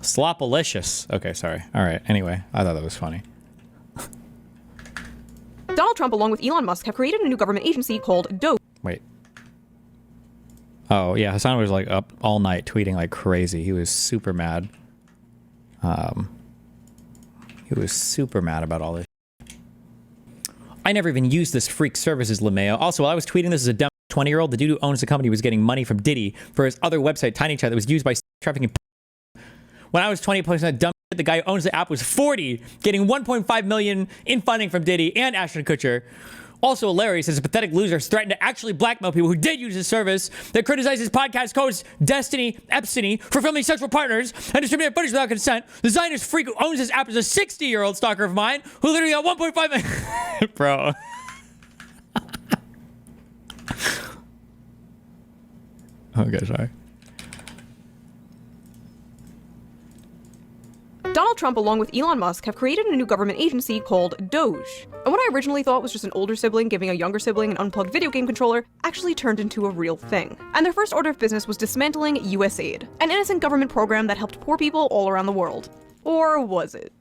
Slopalicious. Okay, sorry. All right. Anyway, I thought that was funny. Donald Trump, along with Elon Musk, have created a new government agency called Doge. Wait. Oh, yeah. Hassan was like up all night tweeting like crazy. He was super mad. He was super mad about all this. I never even used this freak services, LeMayo. Also, while I was tweeting this as a dumb 20-year-old, the dude who owns the company was getting money from Diddy for his other website, Tiny Chat, that was used by trafficking. When I was 20 plus that dumb shit, the guy who owns the app was 40, getting 1.5 million in funding from Diddy and Ashton Kutcher. Also hilarious as a pathetic loser threatened to actually blackmail people who did use his service that criticized his podcast host Destiny Epstein for filming sexual partners and distributing footage without consent. The Zionist freak who owns this app is a 60-year-old stalker of mine who literally got 1.5 million. Bro. Okay, sorry. Donald Trump, along with Elon Musk, have created a new government agency called Doge. And what I originally thought was just an older sibling giving a younger sibling an unplugged video game controller actually turned into a real thing. And their first order of business was dismantling USAID, an innocent government program that helped poor people all around the world. Or was it?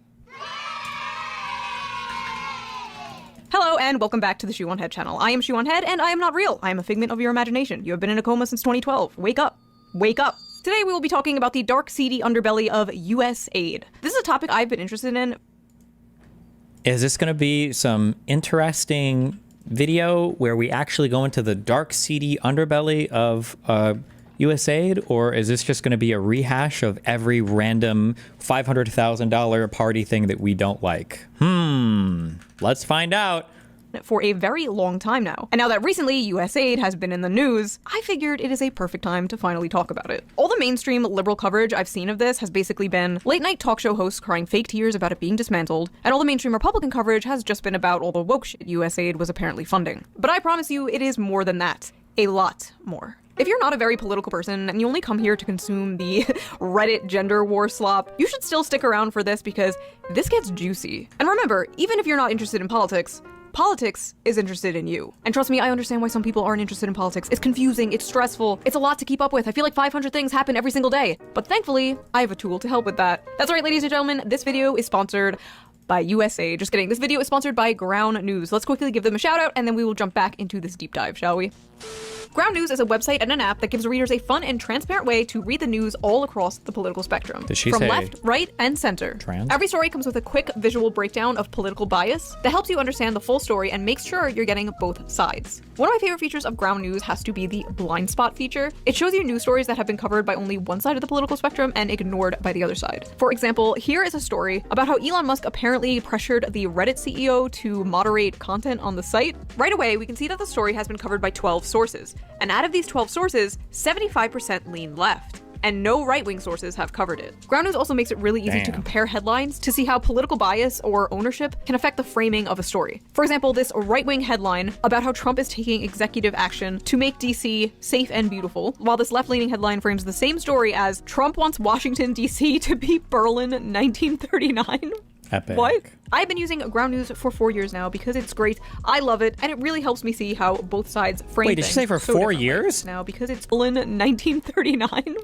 Hello and welcome back to the ShoeOnHead channel. I am ShoeOnHead and I am not real. I am a figment of your imagination. You have been in a coma since 2012. Wake up. Wake up. Today we will be talking about the dark, seedy underbelly of USAID. This is a topic I've been interested in. Is this going to be some interesting video where we actually go into the dark, seedy underbelly of USAID, or is this just going to be a rehash of every random $500,000 party thing that we don't like? Let's find out. For a very long time now. And now that recently USAID has been in the news, I figured it is a perfect time to finally talk about it. All the mainstream liberal coverage I've seen of this has basically been late night talk show hosts crying fake tears about it being dismantled, and all the mainstream Republican coverage has just been about all the woke shit USAID was apparently funding. But I promise you, it is more than that. A lot more. If you're not a very political person and you only come here to consume the Reddit gender war slop, you should still stick around for this because this gets juicy. And remember, even if you're not interested in politics is interested in you. And trust me, I understand why some people aren't interested in politics. It's confusing, it's stressful, it's a lot to keep up with. I feel like 500 things happen every single day. But thankfully, I have a tool to help with that. That's right, ladies and gentlemen, this video is sponsored by USAID. Just kidding, this video is sponsored by Ground News. Let's quickly give them a shout out and then we will jump back into this deep dive, shall we? Ground News is a website and an app that gives readers a fun and transparent way to read the news all across the political spectrum. Did she From say left, right, and center. Trans? Every story comes with a quick visual breakdown of political bias that helps you understand the full story and makes sure you're getting both sides. One of my favorite features of Ground News has to be the blind spot feature. It shows you news stories that have been covered by only one side of the political spectrum and ignored by the other side. For example, here is a story about how Elon Musk apparently pressured the Reddit CEO to moderate content on the site. Right away, we can see that the story has been covered by 12 sources. And out of these 12 sources, 75% lean left, and no right-wing sources have covered it. Ground News also makes it really easy to compare headlines to see how political bias or ownership can affect the framing of a story. For example, this right-wing headline about how Trump is taking executive action to make DC safe and beautiful, while this left-leaning headline frames the same story as Trump wants Washington, DC to be Berlin 1939. Epic. What? I've been using Ground News for 4 years now because it's great. I love it, and it really helps me see how both sides frame Wait, did things you say for so 4 differently. years? Now, because it's Berlin 1939.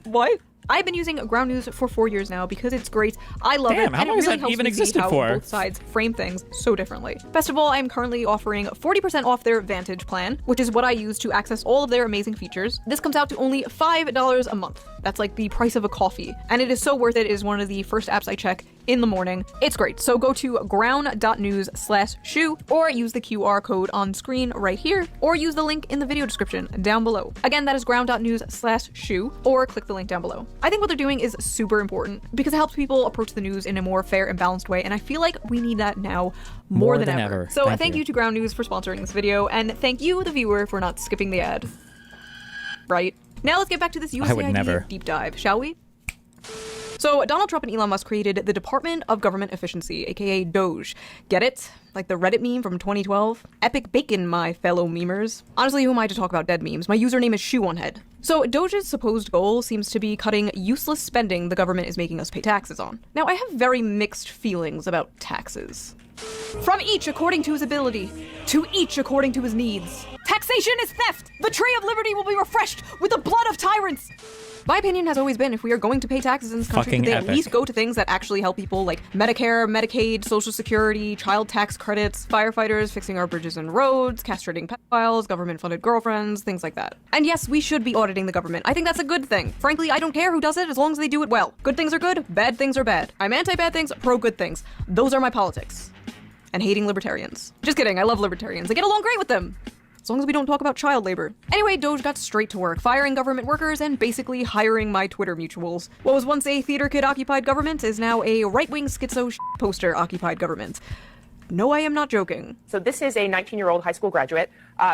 What? I've been using Ground News for 4 years now because it's great. I love it, How and it long has really that helps even me see existed how for? both sides frame things so differently. Best of all, I am currently offering 40% off their Vantage plan, which is what I use to access all of their amazing features. This comes out to only $5 a month. That's like the price of a coffee, and it is so worth it. It is one of the first apps I check in the morning. It's great. So go to ground.news/shoe or use the QR code on screen right here, or use the link in the video description down below. Again, that is ground.news/shoe, or click the link down below. I think what they're doing is super important because it helps people approach the news in a more fair and balanced way, and I feel like we need that now more than ever. So thank you to Ground News for sponsoring this video, and thank you, the viewer, for not skipping the ad. Right. Now let's get back to this USAID deep dive, shall we? So Donald Trump and Elon Musk created the Department of Government Efficiency, aka Doge. Get it? Like the Reddit meme from 2012? Epic bacon, my fellow memers. Honestly, who am I to talk about dead memes? My username is ShoeOnHead. So Doge's supposed goal seems to be cutting useless spending the government is making us pay taxes on. Now, I have very mixed feelings about taxes. From each according to his ability, to each according to his needs. Taxation is theft! The tree of liberty will be refreshed with the blood of tyrants! My opinion has always been, if we are going to pay taxes in this country, Fucking they at epic. least go to things that actually help people, like Medicare, Medicaid, Social Security, child tax credits, firefighters, fixing our bridges and roads, castrating pedophiles, government-funded girlfriends, things like that. And yes, we should be auditing the government. I think that's a good thing. Frankly, I don't care who does it as long as they do it well. Good things are good, bad things are bad. I'm anti-bad things, pro-good things. Those are my politics. And hating libertarians. Just kidding, I love libertarians. I get along great with them. As long as we don't talk about child labor. Anyway, Doge got straight to work, firing government workers and basically hiring my Twitter mutuals. What was once a theater kid-occupied government is now a right-wing schizo poster-occupied government. No, I am not joking. So this is a 19-year-old high school graduate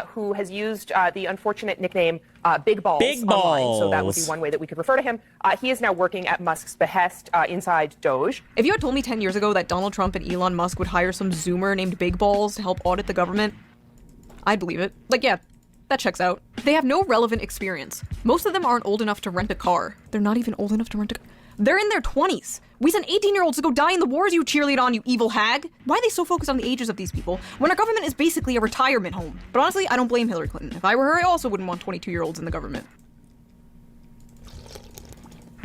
who has used the unfortunate nickname Big Balls Big online. So that would be Balls. one way that we could refer to him. He is now working at Musk's behest inside Doge. If you had told me 10 years ago that Donald Trump and Elon Musk would hire some Zoomer named Big Balls to help audit the government, I'd believe it. Like, yeah, that checks out. They have no relevant experience. Most of them aren't old enough to rent a car. They're not even old enough to rent a car. They're in their 20s. We sent 18-year-olds to go die in the wars you cheerlead on, you evil hag. Why are they so focused on the ages of these people when our government is basically a retirement home? But honestly, I don't blame Hillary Clinton. If I were her, I also wouldn't want 22-year-olds in the government.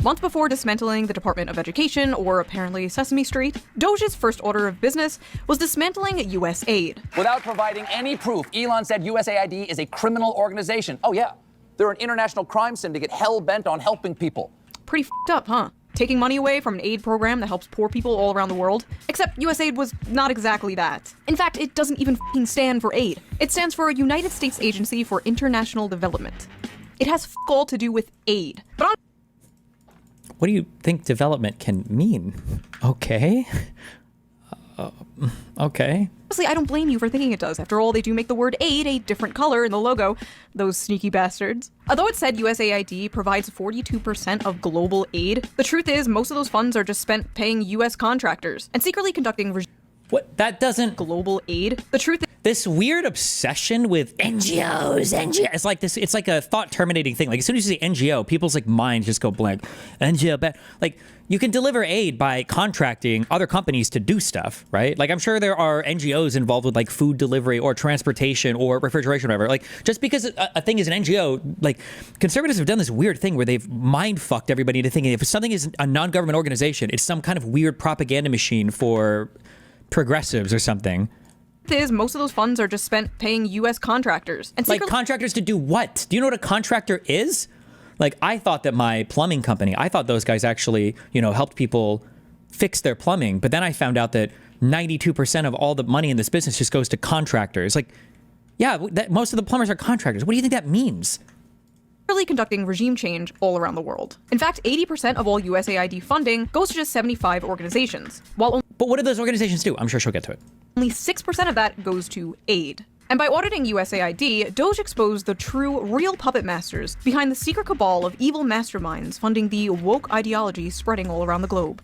Months before dismantling the Department of Education, or apparently Sesame Street, Doge's first order of business was dismantling U.S. aid. Without providing any proof, Elon said USAID is a criminal organization. Oh yeah, they're an international crime syndicate hell-bent on helping people. Pretty f***ed up, huh? Taking money away from an aid program that helps poor people all around the world. Except USAID was not exactly that. In fact, it doesn't even f***ing stand for aid. It stands for a United States Agency for International Development. It has f*** all to do with aid. But What do you think development can mean? Okay. Okay. honestly, I don't blame you for thinking it does. After all, they do make the word aid a different color in the logo. Those sneaky bastards. Although it said USAID provides 42% of global aid, the truth is most of those funds are just spent paying US contractors and secretly conducting What? That doesn't... global aid. The truth is This weird obsession with NGOs, it's like this. It's like a thought-terminating thing. Like as soon as you say NGO, people's like minds just go blank. NGO, like you can deliver aid by contracting other companies to do stuff, right? Like I'm sure there are NGOs involved with like food delivery or transportation or refrigeration, or whatever. Like just because a thing is an NGO, like conservatives have done this weird thing where they've mind fucked everybody into thinking if something is a non-government organization, it's some kind of weird propaganda machine for progressives or something. is most of those funds are just spent paying US contractors. And Like contractors to do what? Do you know what a contractor is? Like I thought that my plumbing company, I thought those guys actually, you know, helped people fix their plumbing. But then I found out that 92% of all the money in this business just goes to contractors. Like, yeah, most of the plumbers are contractors. What do you think that means? really conducting regime change all around the world. In fact, 80% of all USAID funding goes to just 75 organizations, while But what do those organizations do? I'm sure she'll get to it. only 6% of that goes to aid. And by auditing USAID, Doge exposed the true, real puppet masters behind the secret cabal of evil masterminds funding the woke ideology spreading all around the globe.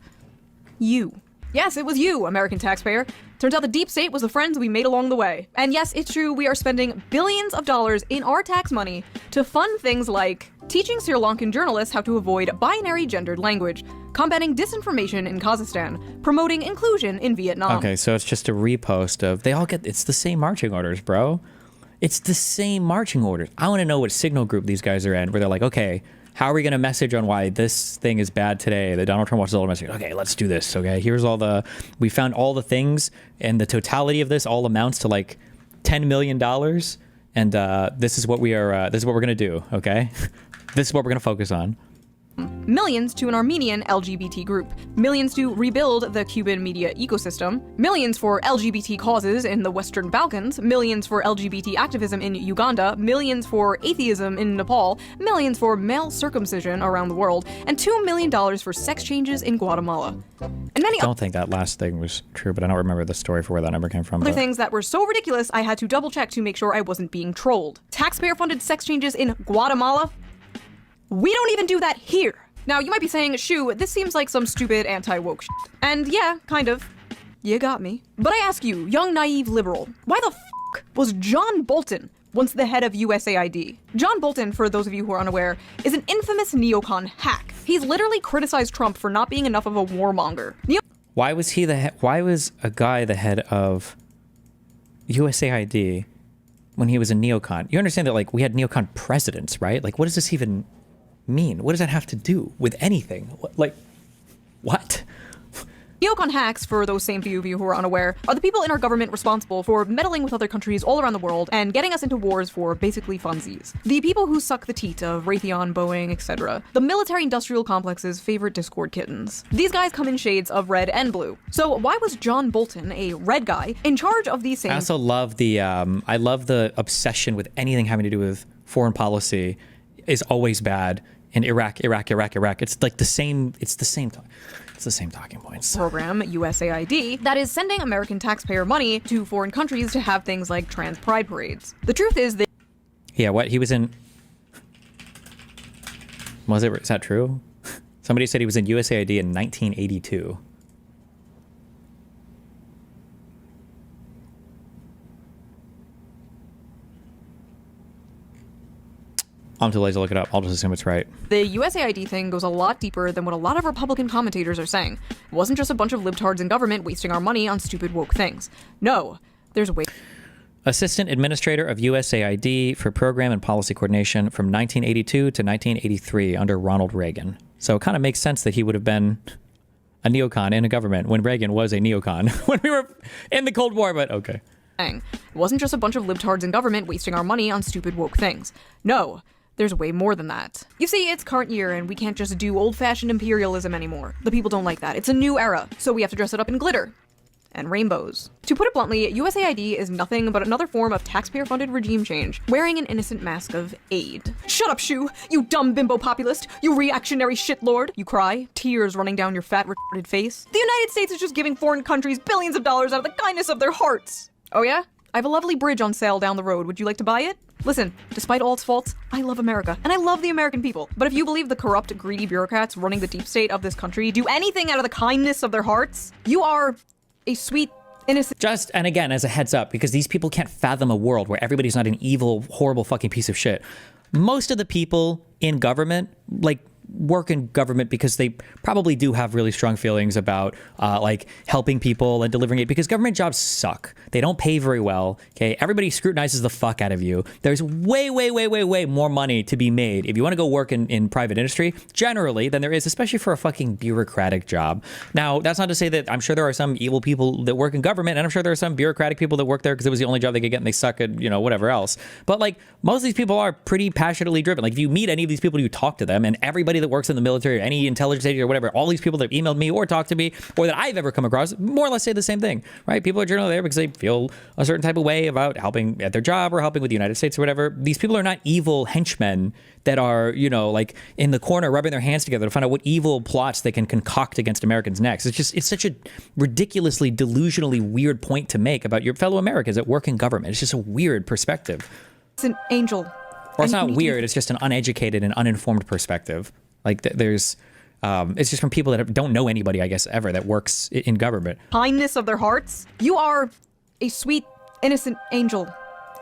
You. Yes, it was you, American taxpayer. Turns out the deep state was the friends we made along the way. And yes, it's true, we are spending billions of dollars in our tax money to fund things like teaching Sri Lankan journalists how to avoid binary gendered language, combating disinformation in Kazakhstan, promoting inclusion in Vietnam. Okay, so it's just a repost of, it's the same marching orders, bro. It's the same marching orders. I want to know what signal group these guys are in, where they're like, okay, how are we going to message on why this thing is bad today? That Donald Trump wants all the message. Okay, let's do this. Okay, here's all we found all the things, and the totality of this all amounts to like $10 million. And this is what this is what we're going to do. Okay, this is what we're going to focus on. Millions to an Armenian LGBT group, millions to rebuild the Cuban media ecosystem, millions for LGBT causes in the Western Balkans, millions for LGBT activism in Uganda, millions for atheism in Nepal, millions for male circumcision around the world, and $2 million for sex changes in Guatemala. And many I don't think that last thing was true, but I don't remember the story for where that number came from. other things that were so ridiculous I had to double check to make sure I wasn't being trolled. Taxpayer-funded sex changes in Guatemala? We don't even do that here. Now, you might be saying, Shoo, this seems like some stupid anti-woke shit. And yeah, kind of. You got me. But I ask you, young naive liberal, why the f*** was John Bolton once the head of USAID? John Bolton, for those of you who are unaware, is an infamous neocon hack. He's literally criticized Trump for not being enough of a warmonger. Why was why was a guy the head of USAID when he was a neocon? You understand that, like, we had neocon presidents, right? Like, what does this even mean? What does that have to do with anything? Like, what? Neocon hacks, for those same few of you who are unaware, are the people in our government responsible for meddling with other countries all around the world and getting us into wars for basically funsies. The people who suck the teat of Raytheon, Boeing, etc. The military-industrial complex's favorite Discord kittens. These guys come in shades of red and blue. So why was John Bolton, a red guy, in charge of these same... I also love the obsession with anything having to do with foreign policy is always bad. In Iraq. It's like the same, it's the same talking points. Program, USAID, that is sending American taxpayer money to foreign countries to have things like trans pride parades. The truth is that... Yeah, what? He was in... Is that true? Somebody said he was in USAID in 1982. I'm too lazy to look it up. I'll just assume it's right. The USAID thing goes a lot deeper than what a lot of Republican commentators are saying. It wasn't just a bunch of libtards in government wasting our money on stupid woke things. No, there's way... Assistant Administrator of USAID for Program and Policy Coordination from 1982 to 1983 under Ronald Reagan. So it kind of makes sense that he would have been a neocon in a government when Reagan was a neocon when we were in the Cold War, but okay. It wasn't just a bunch of libtards in government wasting our money on stupid woke things. No, there's way more than that. You see, it's current year and we can't just do old-fashioned imperialism anymore. The people don't like that. It's a new era, so we have to dress it up in glitter and rainbows. To put it bluntly, USAID is nothing but another form of taxpayer-funded regime change, wearing an innocent mask of aid. Shut up, Shoe! You dumb bimbo populist! You reactionary shitlord! You cry, tears running down your fat, retarded face. The United States is just giving foreign countries billions of dollars out of the kindness of their hearts! Oh yeah? I have a lovely bridge on sale down the road. Would you like to buy it? Listen, despite all its faults, I love America, and I love the American people. But if you believe the corrupt, greedy bureaucrats running the deep state of this country do anything out of the kindness of their hearts, you are a sweet, innocent... Just, and again, as a heads up, because these people can't fathom a world where everybody's not an evil, horrible fucking piece of shit. Most of the people in government, like, work in government because they probably do have really strong feelings about like helping people and delivering it, because government jobs suck. They don't pay very well. Okay, everybody scrutinizes the fuck out of you. There's way more money to be made if you want to go work in private industry generally than there is, especially for a fucking bureaucratic job. Now, that's not to say that I'm sure there are some evil people that work in government, and I'm sure there are some bureaucratic people that work there because it was the only job they could get and they suck at, you know, whatever else. But like, most of these people are pretty passionately driven. Like, if you meet any of these people, you talk to them, and everybody that works in the military or any intelligence agency or whatever, all these people that have emailed me or talked to me or that I've ever come across more or less say the same thing, right? People are generally there because they feel a certain type of way about helping at their job or helping with the United States or whatever. These people are not evil henchmen that are, you know, like in the corner rubbing their hands together to find out what evil plots they can concoct against Americans next. It's such a ridiculously, delusionally weird point to make about your fellow Americans that work in government. It's just a weird perspective. It's an angel. Or it's not weird, it's just an uneducated and uninformed perspective. Like there's, it's just from people that don't know anybody, I guess, ever that works in government. Kindness of their hearts. You are a sweet, innocent angel,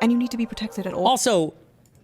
and you need to be protected at all. Also,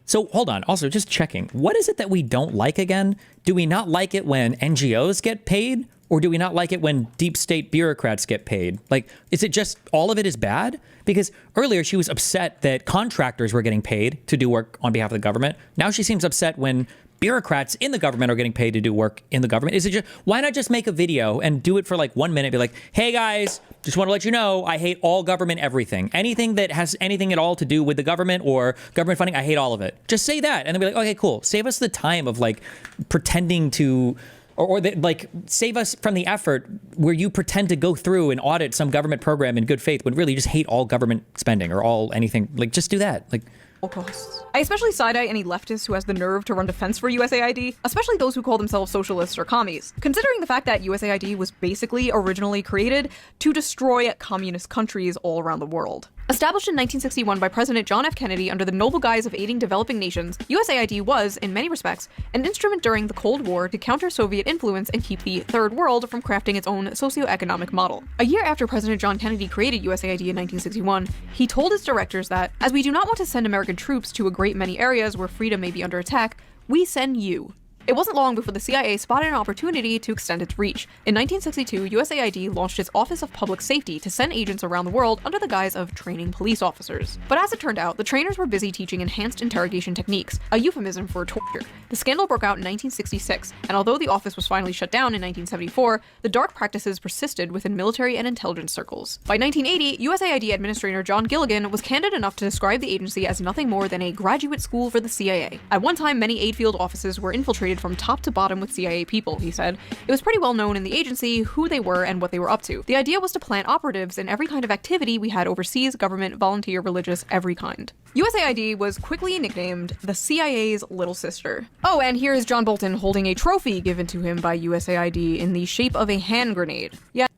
so hold on. Also, just checking. What is it that we don't like again? Do we not like it when NGOs get paid? Or do we not like it when deep state bureaucrats get paid? Like, is it just all of it is bad? Because earlier she was upset that contractors were getting paid to do work on behalf of the government. Now she seems upset when bureaucrats in the government are getting paid to do work in the government. Is it just, why not just make a video and do it for like 1 minute? Be like, hey guys, just want to let you know, I hate all government everything. Anything that has anything at all to do with the government or government funding, I hate all of it. Just say that. And then be like, okay, cool. Save us the time of like pretending to, like save us from the effort where you pretend to go through and audit some government program in good faith when really you just hate all government spending or all anything. Like, just do that. Like, all costs. I especially side-eye any leftist who has the nerve to run defense for USAID, especially those who call themselves socialists or commies, considering the fact that USAID was basically originally created to destroy communist countries all around the world. Established in 1961 by President John F. Kennedy under the noble guise of aiding developing nations, USAID was, in many respects, an instrument during the Cold War to counter Soviet influence and keep the Third World from crafting its own socioeconomic model. A year after President John Kennedy created USAID in 1961, he told his directors that, as we do not want to send American troops to a great many areas where freedom may be under attack, we send you. It wasn't long before the CIA spotted an opportunity to extend its reach. In 1962, USAID launched its Office of Public Safety to send agents around the world under the guise of training police officers. But as it turned out, the trainers were busy teaching enhanced interrogation techniques, a euphemism for torture. The scandal broke out in 1966, and although the office was finally shut down in 1974, the dark practices persisted within military and intelligence circles. By 1980, USAID Administrator John Gilligan was candid enough to describe the agency as nothing more than a graduate school for the CIA. At one time, many aid field offices were infiltrated from top to bottom with CIA people, he said. It was pretty well known in the agency who they were and what they were up to. The idea was to plant operatives in every kind of activity we had overseas, government, volunteer, religious, every kind. USAID was quickly nicknamed the CIA's little sister. Oh, and here is John Bolton holding a trophy given to him by USAID in the shape of a hand grenade. Yeah.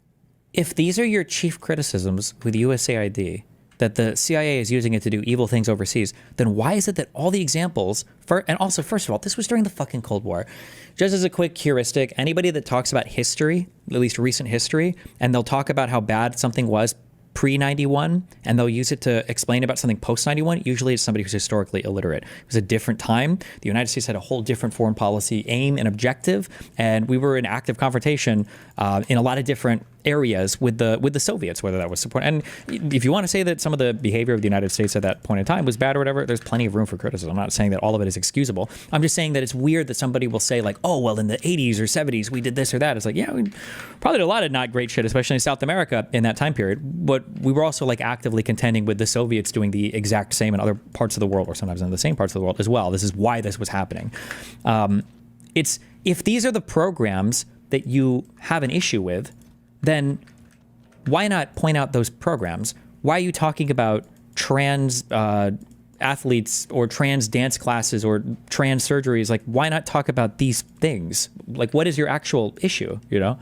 If these are your chief criticisms with USAID, that the CIA is using it to do evil things overseas, then why is it that all the examples, and also, first of all, this was during the fucking Cold War. Just as a quick heuristic, anybody that talks about history, at least recent history, and they'll talk about how bad something was pre-91, and they'll use it to explain about something post-91, usually it's somebody who's historically illiterate. It was a different time. The United States had a whole different foreign policy aim and objective, and we were in active confrontation in a lot of different areas with the Soviets, whether that was support. And if you want to say that some of the behavior of the United States at that point in time was bad or whatever, there's plenty of room for criticism. I'm not saying that all of it is excusable. I'm just saying that it's weird that somebody will say like, oh, well, in the 80s or 70s, we did this or that. It's like, yeah, we probably did a lot of not great shit, especially in South America in that time period. But we were also like actively contending with the Soviets doing the exact same in other parts of the world, or sometimes in the same parts of the world as well. This is why this was happening. If these are the programs that you have an issue with, then why not point out those programs? Why are you talking about trans athletes or trans dance classes or trans surgeries? Like, why not talk about these things? Like, what is your actual issue, you know?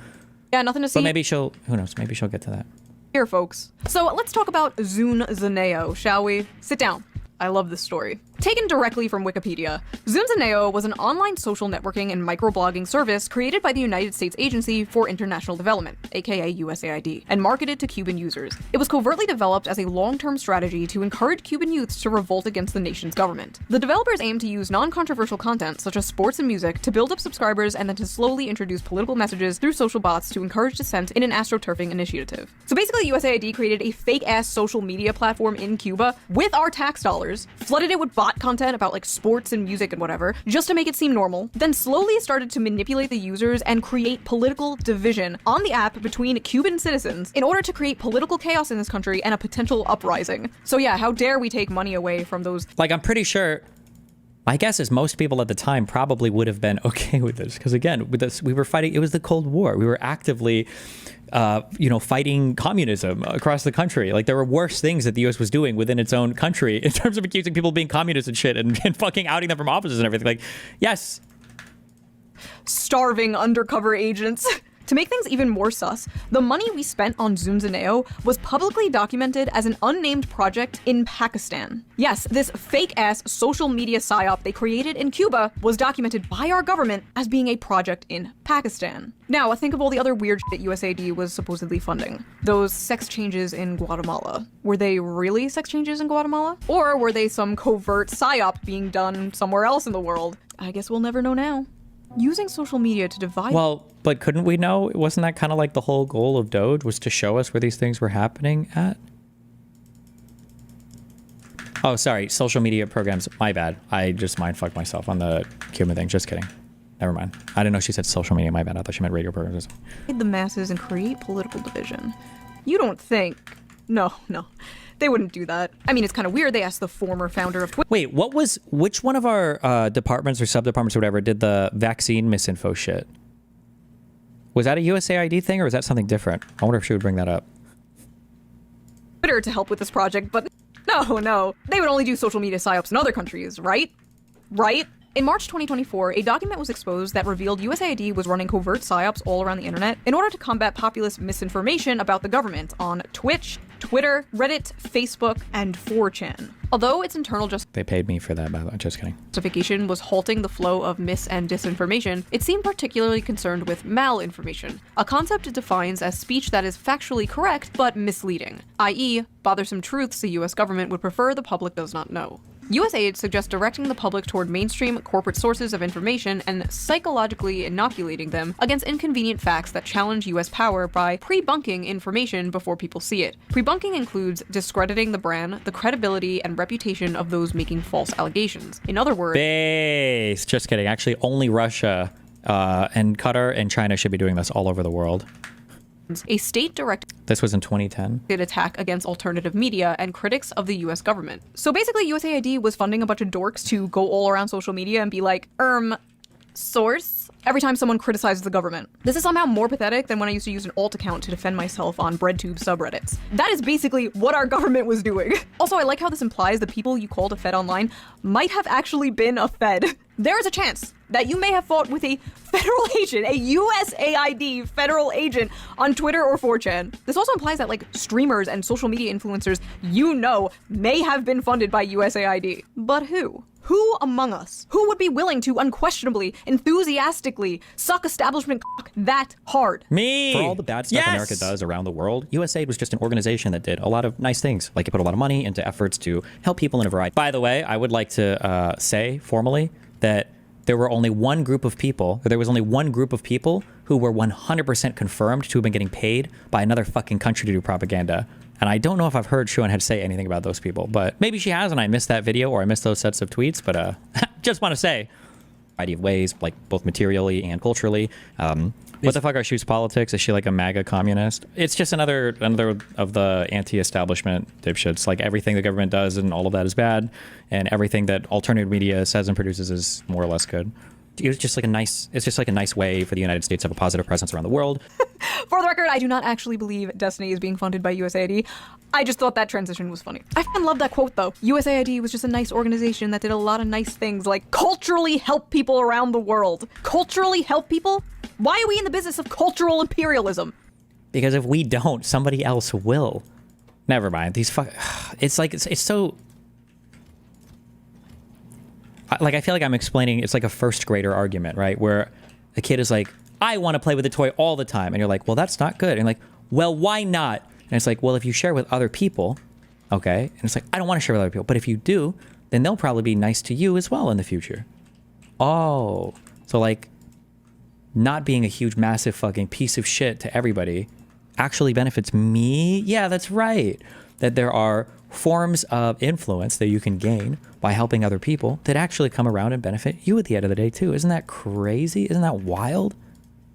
Yeah, nothing to see. But maybe who knows, maybe she'll get to that. Here, folks. So let's talk about Zune Zaneo, shall we? Sit down. I love this story. Taken directly from Wikipedia, Zunzaneo was an online social networking and microblogging service created by the United States Agency for International Development, aka USAID, and marketed to Cuban users. It was covertly developed as a long-term strategy to encourage Cuban youths to revolt against the nation's government. The developers aimed to use non-controversial content such as sports and music to build up subscribers and then to slowly introduce political messages through social bots to encourage dissent in an astroturfing initiative. So basically, USAID created a fake-ass social media platform in Cuba with our tax dollars, flooded it with bot content about like sports and music and whatever, just to make it seem normal, then slowly started to manipulate the users and create political division on the app between Cuban citizens in order to create political chaos in this country and a potential uprising. So yeah, how dare we take money away from those— Like, I'm pretty sure, my guess is most people at the time probably would have been okay with this. Because again, with this, we were fighting, it was the Cold War. We were actively, fighting communism across the country. Like, there were worse things that the US was doing within its own country in terms of accusing people of being communists and shit and fucking outing them from offices and everything. Like, yes. starving undercover agents. To make things even more sus, the money we spent on Zunzaneo was publicly documented as an unnamed project in Pakistan. Yes, this fake-ass social media psyop they created in Cuba was documented by our government as being a project in Pakistan. Now, think of all the other weird shit USAID was supposedly funding. Those sex changes in Guatemala. Were they really sex changes in Guatemala? Or were they some covert psyop being done somewhere else in the world? I guess we'll never know now. Using social media to divide— Well, but couldn't we know? Wasn't that kind of like the whole goal of Doge, was to show us where these things were happening at? Oh, sorry, social media programs. My bad. I just mind-fucked myself on the Cuban thing. Just kidding. Never mind. I didn't know she said social media. My bad. I thought she meant radio programs or something. The masses and create political division. You don't think— No. They wouldn't do that. I mean, it's kind of weird they asked the former founder of Twitter— Wait, which one of our departments or sub-departments or whatever did the vaccine misinfo shit? Was that a USAID thing or was that something different? I wonder if she would bring that up. Twitter to help with this project, but no. They would only do social media psyops in other countries, right? Right? In March 2024, a document was exposed that revealed USAID was running covert psyops all around the internet in order to combat populist misinformation about the government on Twitch, Twitter, Reddit, Facebook, and 4chan. Although its internal They paid me for that, by the way. Just kidding. justification was halting the flow of mis- and disinformation, it seemed particularly concerned with malinformation, a concept it defines as speech that is factually correct but misleading, i.e., bothersome truths the US government would prefer the public does not know. USAID suggests directing the public toward mainstream corporate sources of information and psychologically inoculating them against inconvenient facts that challenge US power by pre-bunking information before people see it. Pre-bunking includes discrediting the brand, the credibility, and reputation of those making false allegations. In other words... Base. Just kidding. Actually, only Russia and Qatar and China should be doing this all over the world. A state-directed This was in 2010. attack against alternative media and critics of the US government. So basically, USAID was funding a bunch of dorks to go all around social media and be like, source? Every time someone criticizes the government. This is somehow more pathetic than when I used to use an alt account to defend myself on BreadTube subreddits. That is basically what our government was doing. Also, I like how this implies the people you called a Fed online might have actually been a Fed. There is a chance that you may have fought with a federal agent, a USAID federal agent on Twitter or 4chan. This also implies that, like, streamers and social media influencers may have been funded by USAID. But who? Who among us? Who would be willing to unquestionably, enthusiastically suck establishment cock that hard? Me! For all the bad stuff America does around the world, USAID was just an organization that did a lot of nice things. Like, it put a lot of money into efforts to help people in a variety. By the way, I would like to say formally that there was only one group of people who were 100% confirmed to have been getting paid by another fucking country to do propaganda. And I don't know if I've heard ShoeOnHead say anything about those people, but maybe she has and I missed that video or I missed those sets of tweets, but just want to say, a variety of ways, like both materially and culturally. What the fuck are Shoe's politics? Is she like a MAGA communist? It's just another of the anti-establishment dipshits. Like, everything the government does and all of that is bad, and everything that alternative media says and produces is more or less good. It's just like a nice way for the United States to have a positive presence around the world. For the record, I do not actually believe Destiny is being funded by USAID. I just thought that transition was funny. I fucking love that quote, though. USAID was just a nice organization that did a lot of nice things, like culturally help people around the world. Culturally help people? Why are we in the business of cultural imperialism? Because if we don't, somebody else will. Never mind. These it's so... Like, I feel like I'm explaining, it's like a first grader argument, right? Where a kid is like, I want to play with a toy all the time. And you're like, well, that's not good. And you're like, well, why not? And it's like, well, if you share with other people, okay? And it's like, I don't want to share with other people. But if you do, then they'll probably be nice to you as well in the future. Oh. So, like, not being a huge, massive fucking piece of shit to everybody actually benefits me? Yeah, that's right. That there are forms of influence that you can gain by helping other people that actually come around and benefit you at the end of the day, too. Isn't that crazy? Isn't that wild?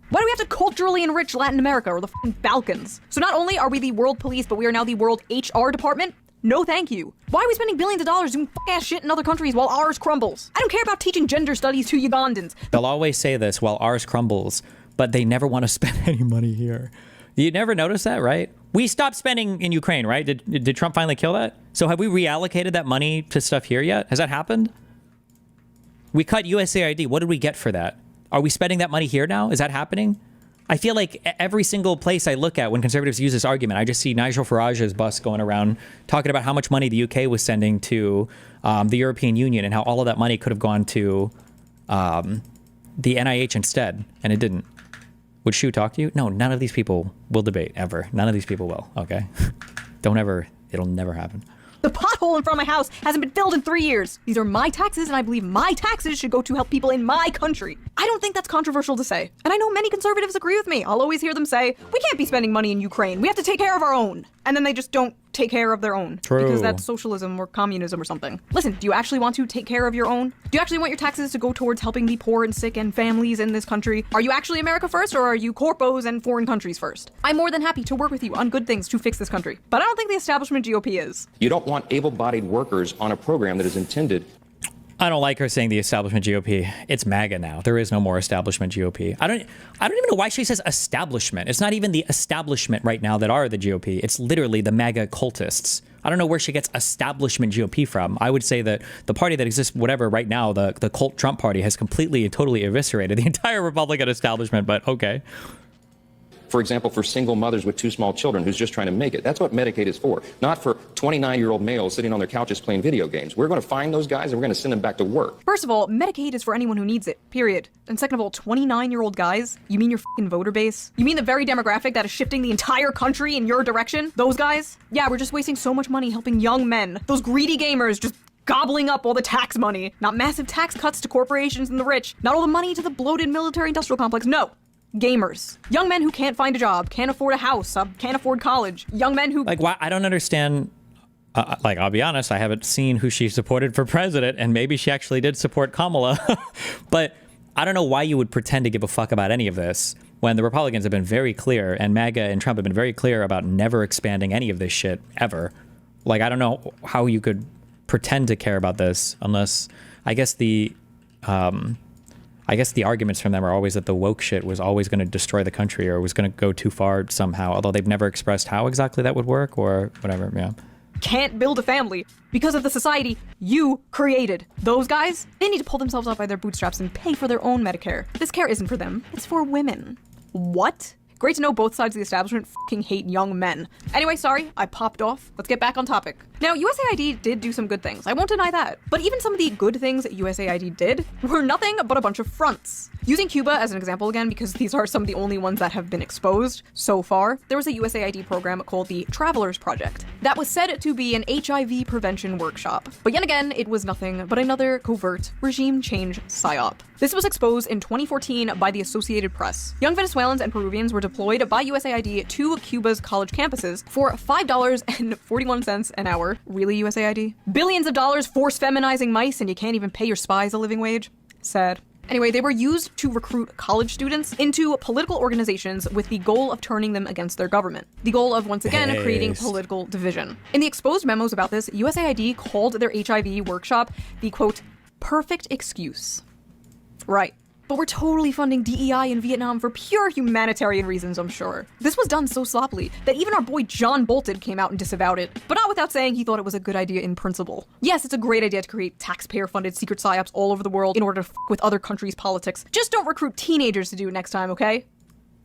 Why do we have to culturally enrich Latin America or the fucking Balkans? So not only are we the world police, but we are now the world HR department? No thank you. Why are we spending billions of dollars doing fuck-ass shit in other countries while ours crumbles? I don't care about teaching gender studies to Ugandans. They'll always say this while ours crumbles, but they never want to spend any money here. You never notice that, right? We stopped spending in Ukraine, right? Did Trump finally kill that? So have we reallocated that money to stuff here yet? Has that happened? We cut USAID. What did we get for that? Are we spending that money here now? Is that happening? I feel like every single place I look at when conservatives use this argument, I just see Nigel Farage's bus going around talking about how much money the UK was sending to the European Union and how all of that money could have gone to the NIH instead, and it didn't. Would Shoe talk to you? No, none of these people will debate, ever. None of these people will, okay? Don't ever, it'll never happen. The pothole in front of my house hasn't been filled in 3 years. These are my taxes, and I believe my taxes should go to help people in my country. I don't think that's controversial to say. And I know many conservatives agree with me. I'll always hear them say, we can't be spending money in Ukraine. We have to take care of our own. And then they just don't take care of their own. True. Because that's socialism or communism or something. Listen, do you actually want to take care of your own? Do you actually want your taxes to go towards helping the poor and sick and families in this country? Are you actually America first, or are you corpos and foreign countries first? I'm more than happy to work with you on good things to fix this country. But I don't think the establishment GOP is. You don't want able-bodied workers on a program that is intended. I don't like her saying the establishment GOP. It's MAGA now. There is no more establishment GOP. I don't even know why she says establishment. It's not even the establishment right now that are the GOP. It's literally the MAGA cultists. I don't know where she gets establishment GOP from. I would say that the party that exists, whatever, right now, the cult Trump party has completely and totally eviscerated the entire Republican establishment, but okay. For example, for single mothers with 2 small children who's just trying to make it. That's what Medicaid is for, not for 29-year-old males sitting on their couches playing video games. We're going to find those guys and we're going to send them back to work. First of all, Medicaid is for anyone who needs it, period. And second of all, 29-year-old guys? You mean your fucking voter base? You mean the very demographic that is shifting the entire country in your direction? Those guys? Yeah, we're just wasting so much money helping young men. Those greedy gamers just gobbling up all the tax money. Not massive tax cuts to corporations and the rich. Not all the money to the bloated military-industrial complex. No. Gamers. Young men who can't find a job, can't afford a house, can't afford college. Young men who... Like, why? I don't understand. Like, I'll be honest, I haven't seen who she supported for president, and maybe she actually did support Kamala. But I don't know why you would pretend to give a fuck about any of this when the Republicans have been very clear, and MAGA and Trump have been very clear about never expanding any of this shit, ever. Like, I don't know how you could pretend to care about this unless, I guess the arguments from them are always that the woke shit was always going to destroy the country or was going to go too far somehow, although they've never expressed how exactly that would work or whatever, yeah. Can't build a family because of the society you created. Those guys, they need to pull themselves up by their bootstraps and pay for their own Medicare. This care isn't for them, it's for women. What? Great to know both sides of the establishment fucking hate young men. Anyway, sorry, I popped off. Let's get back on topic. Now, USAID did do some good things. I won't deny that. But even some of the good things that USAID did were nothing but a bunch of fronts. Using Cuba as an example again, because these are some of the only ones that have been exposed so far, there was a USAID program called the Travelers Project that was said to be an HIV prevention workshop. But yet again, it was nothing but another covert regime change psyop. This was exposed in 2014 by the Associated Press. Young Venezuelans and Peruvians were deployed by USAID to Cuba's college campuses for $5.41 an hour. Really, USAID? Billions of dollars force feminizing mice and you can't even pay your spies a living wage? Sad. Anyway, they were used to recruit college students into political organizations with the goal of turning them against their government. The goal of, once again, creating political division. In the exposed memos about this, USAID called their HIV workshop the, quote, perfect excuse. Right. But we're totally funding DEI in Vietnam for pure humanitarian reasons, I'm sure. This was done so sloppily that even our boy John Bolton came out and disavowed it, but not without saying he thought it was a good idea in principle. Yes, it's a great idea to create taxpayer-funded secret psyops all over the world in order to f with other countries' politics. Just don't recruit teenagers to do it next time, okay?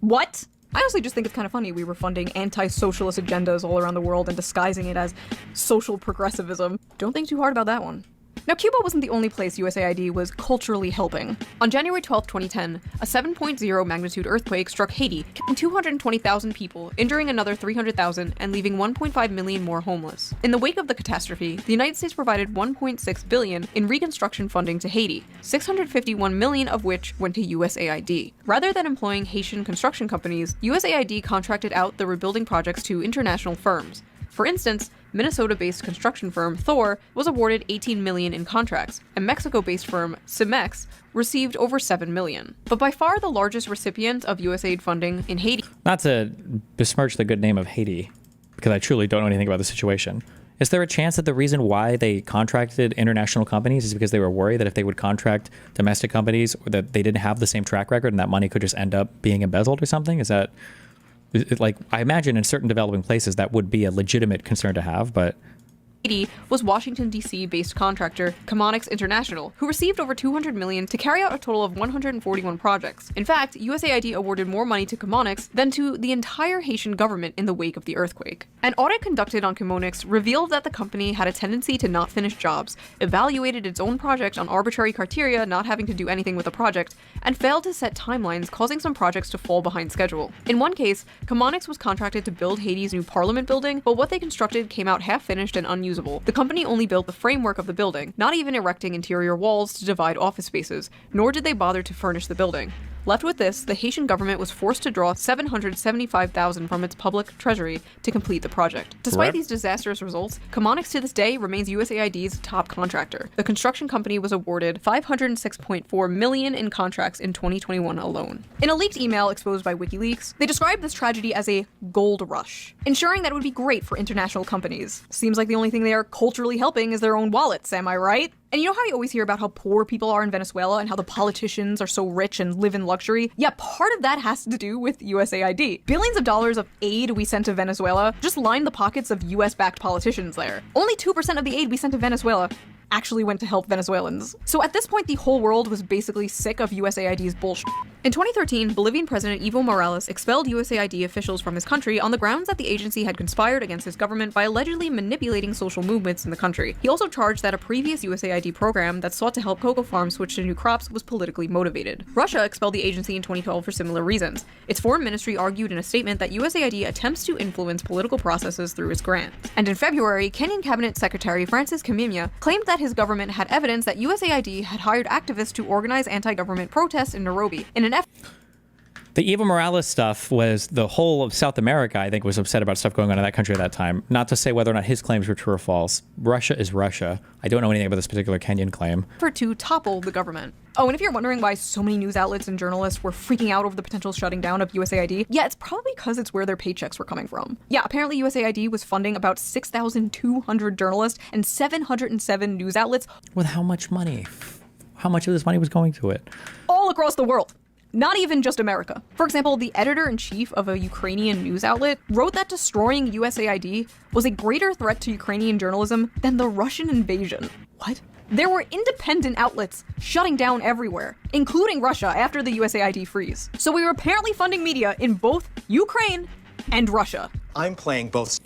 What? I honestly just think it's kind of funny we were funding anti-socialist agendas all around the world and disguising it as social progressivism. Don't think too hard about that one. Now, Cuba wasn't the only place USAID was culturally helping. On January 12, 2010, a 7.0 magnitude earthquake struck Haiti, killing 220,000 people, injuring another 300,000, and leaving 1.5 million more homeless. In the wake of the catastrophe, the United States provided $1.6 billion in reconstruction funding to Haiti, $651 million of which went to USAID. Rather than employing Haitian construction companies, USAID contracted out the rebuilding projects to international firms. For instance, Minnesota-based construction firm Thor was awarded $18 million in contracts, and Mexico-based firm Cemex received over $7 million. But by far the largest recipient of USAID funding in Haiti. Not to besmirch the good name of Haiti, because I truly don't know anything about the situation. Is there a chance that the reason why they contracted international companies is because they were worried that if they would contract domestic companies, that they didn't have the same track record and that money could just end up being embezzled or something? Is that... Like, I imagine in certain developing places that would be a legitimate concern to have, but... Haiti was Washington, D.C. based contractor Chemonics International, who received over $200 million to carry out a total of 141 projects. In fact, USAID awarded more money to Chemonics than to the entire Haitian government in the wake of the earthquake. An audit conducted on Chemonics revealed that the company had a tendency to not finish jobs, evaluated its own project on arbitrary criteria, not having to do anything with the project, and failed to set timelines, causing some projects to fall behind schedule. In one case, Chemonics was contracted to build Haiti's new parliament building, but what they constructed came out half-finished and unusable. The company only built the framework of the building, not even erecting interior walls to divide office spaces, nor did they bother to furnish the building. Left with this, the Haitian government was forced to draw $775,000 from its public treasury to complete the project. Despite these disastrous results, Chemonics to this day remains USAID's top contractor. The construction company was awarded $506.4 million in contracts in 2021 alone. In a leaked email exposed by WikiLeaks, they described this tragedy as a gold rush, ensuring that it would be great for international companies. Seems like the only thing they are culturally helping is their own wallets, am I right? And you know how you always hear about how poor people are in Venezuela and how the politicians are so rich and live in luxury? Yeah, part of that has to do with USAID. Billions of dollars of aid we sent to Venezuela just lined the pockets of US-backed politicians there. Only 2% of the aid we sent to Venezuela actually went to help Venezuelans. So at this point, the whole world was basically sick of USAID's bullshit. In 2013, Bolivian President Evo Morales expelled USAID officials from his country on the grounds that the agency had conspired against his government by allegedly manipulating social movements in the country. He also charged that a previous USAID program that sought to help cocoa farms switch to new crops was politically motivated. Russia expelled the agency in 2012 for similar reasons. Its foreign ministry argued in a statement that USAID attempts to influence political processes through its grants. And in February, Kenyan Cabinet Secretary Francis Kimimya claimed that his government had evidence that USAID had hired activists to organize anti-government protests in Nairobi in an effort. The Evo Morales stuff was the whole of South America, I think, was upset about stuff going on in that country at that time. Not to say whether or not his claims were true or false. Russia is Russia. I don't know anything about this particular Kenyan claim. To topple the government. Oh, and if you're wondering why so many news outlets and journalists were freaking out over the potential shutting down of USAID, yeah, it's probably because it's where their paychecks were coming from. Yeah, apparently USAID was funding about 6,200 journalists and 707 news outlets. With how much money? How much of this money was going to it? All across the world. Not even just America. For example, the editor-in-chief of a Ukrainian news outlet wrote that destroying USAID was a greater threat to Ukrainian journalism than the Russian invasion. What? There were independent outlets shutting down everywhere, including Russia after the USAID freeze. So we were apparently funding media in both Ukraine and Russia. I'm playing both.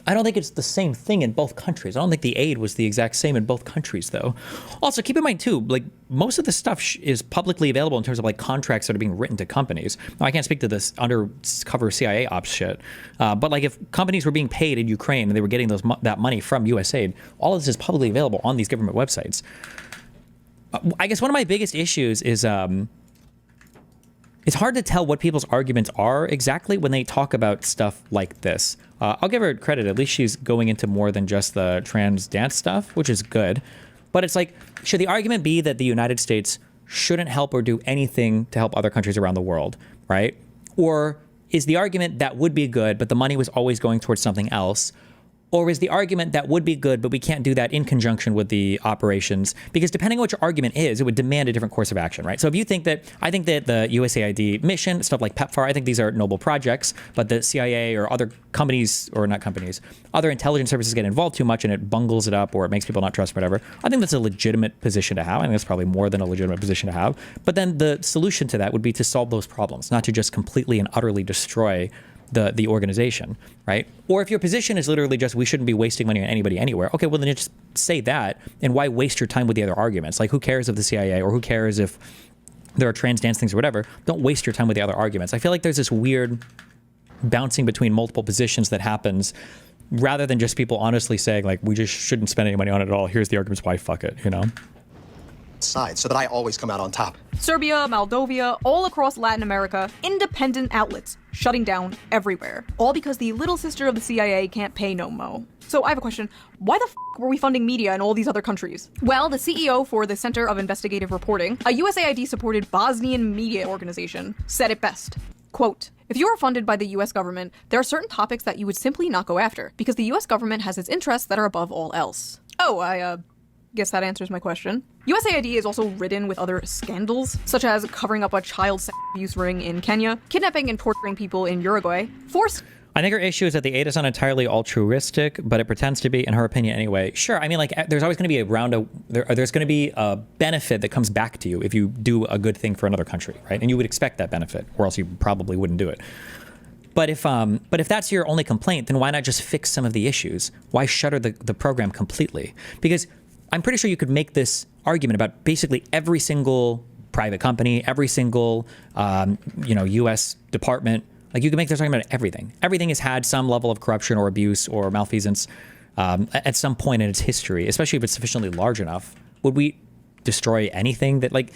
I don't think it's the same thing in both countries. I don't think the aid was the exact same in both countries, though. Also, keep in mind, too, like, most of the stuff is publicly available in terms of, like, contracts that are being written to companies. Now, I can't speak to this undercover CIA ops shit, but, like, if companies were being paid in Ukraine and they were getting that money from USAID, all of this is publicly available on these government websites. I guess one of my biggest issues is it's hard to tell what people's arguments are exactly when they talk about stuff like this. I'll give her credit. At least she's going into more than just the trans dance stuff, which is good. But it's like, should the argument be that the United States shouldn't help or do anything to help other countries around the world, right? Or is the argument that would be good, but the money was always going towards something else? Or is the argument that would be good, but we can't do that in conjunction with the operations? Because depending on what your argument is, it would demand a different course of action, right? So if you think that, I think that the USAID mission, stuff like PEPFAR, I think these are noble projects, but the CIA or other companies, or not companies, other intelligence services get involved too much and it bungles it up or it makes people not trust whatever. I think that's a legitimate position to have. I think that's probably more than a legitimate position to have. But then the solution to that would be to solve those problems, not to just completely and utterly destroy the organization, right? Or if your position is literally just, we shouldn't be wasting money on anybody anywhere, okay, well then you just say that, and why waste your time with the other arguments? Like, who cares if the CIA, or who cares if there are trans dance things or whatever? Don't waste your time with the other arguments. I feel like there's this weird bouncing between multiple positions that happens, rather than just people honestly saying, like, we just shouldn't spend any money on it at all. Here's the arguments why, fuck it, you know? Side so that I always come out on top. Serbia, Moldova, all across Latin America, independent outlets shutting down everywhere. All because the little sister of the CIA can't pay no mo. So I have a question. Why the f were we funding media in all these other countries? Well, the CEO for the Center of Investigative Reporting, a USAID-supported Bosnian media organization, said it best. Quote, if you are funded by the US government, there are certain topics that you would simply not go after, because the US government has its interests that are above all else. Oh, I guess that answers my question. USAID is also ridden with other scandals, such as covering up a child sex abuse ring in Kenya, kidnapping and torturing people in Uruguay, I think her issue is that the aid is not entirely altruistic, but it pretends to be, in her opinion anyway. Sure, I mean, like, there's always going to be there's going to be a benefit that comes back to you if you do a good thing for another country, right? And you would expect that benefit, or else you probably wouldn't do it. But if that's your only complaint, then why not just fix some of the issues? Why shutter the program completely? Because I'm pretty sure you could make this argument about basically every single private company, every single, U.S. department. Like, you can make this argument about everything. Everything has had some level of corruption or abuse or malfeasance at some point in its history, especially if it's sufficiently large enough. Would we destroy anything that, like,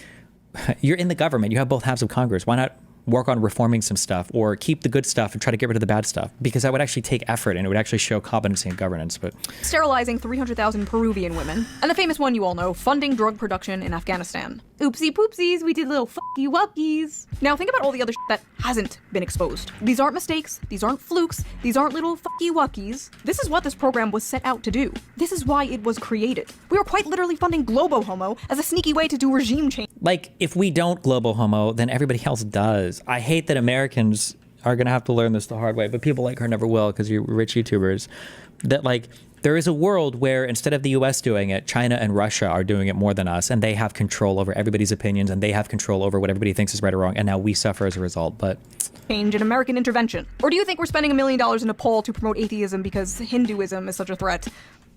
you're in the government, you have both halves of Congress. Why not work on reforming some stuff, or keep the good stuff and try to get rid of the bad stuff? Because that would actually take effort and it would actually show competency and governance. But sterilizing 300,000 Peruvian women, and the famous one you all know, funding drug production in Afghanistan. Oopsie poopsies, we did little fucky wuckies. Now think about all the other that hasn't been exposed. These aren't mistakes, these aren't flukes, these aren't little fucky wuckies. This is what this program was set out to do. This is why it was created. We were quite literally funding Globo Homo as a sneaky way to do regime change. Like, if we don't Globo Homo, then everybody else does. I hate that Americans are going to have to learn this the hard way, but people like her never will, because you're rich YouTubers. That, like, There is a world where instead of the US doing it, China and Russia are doing it more than us, and they have control over everybody's opinions, and they have control over what everybody thinks is right or wrong, and now we suffer as a result. But change in American intervention? Or do you think we're spending $1 million in Nepal to promote atheism because Hinduism is such a threat?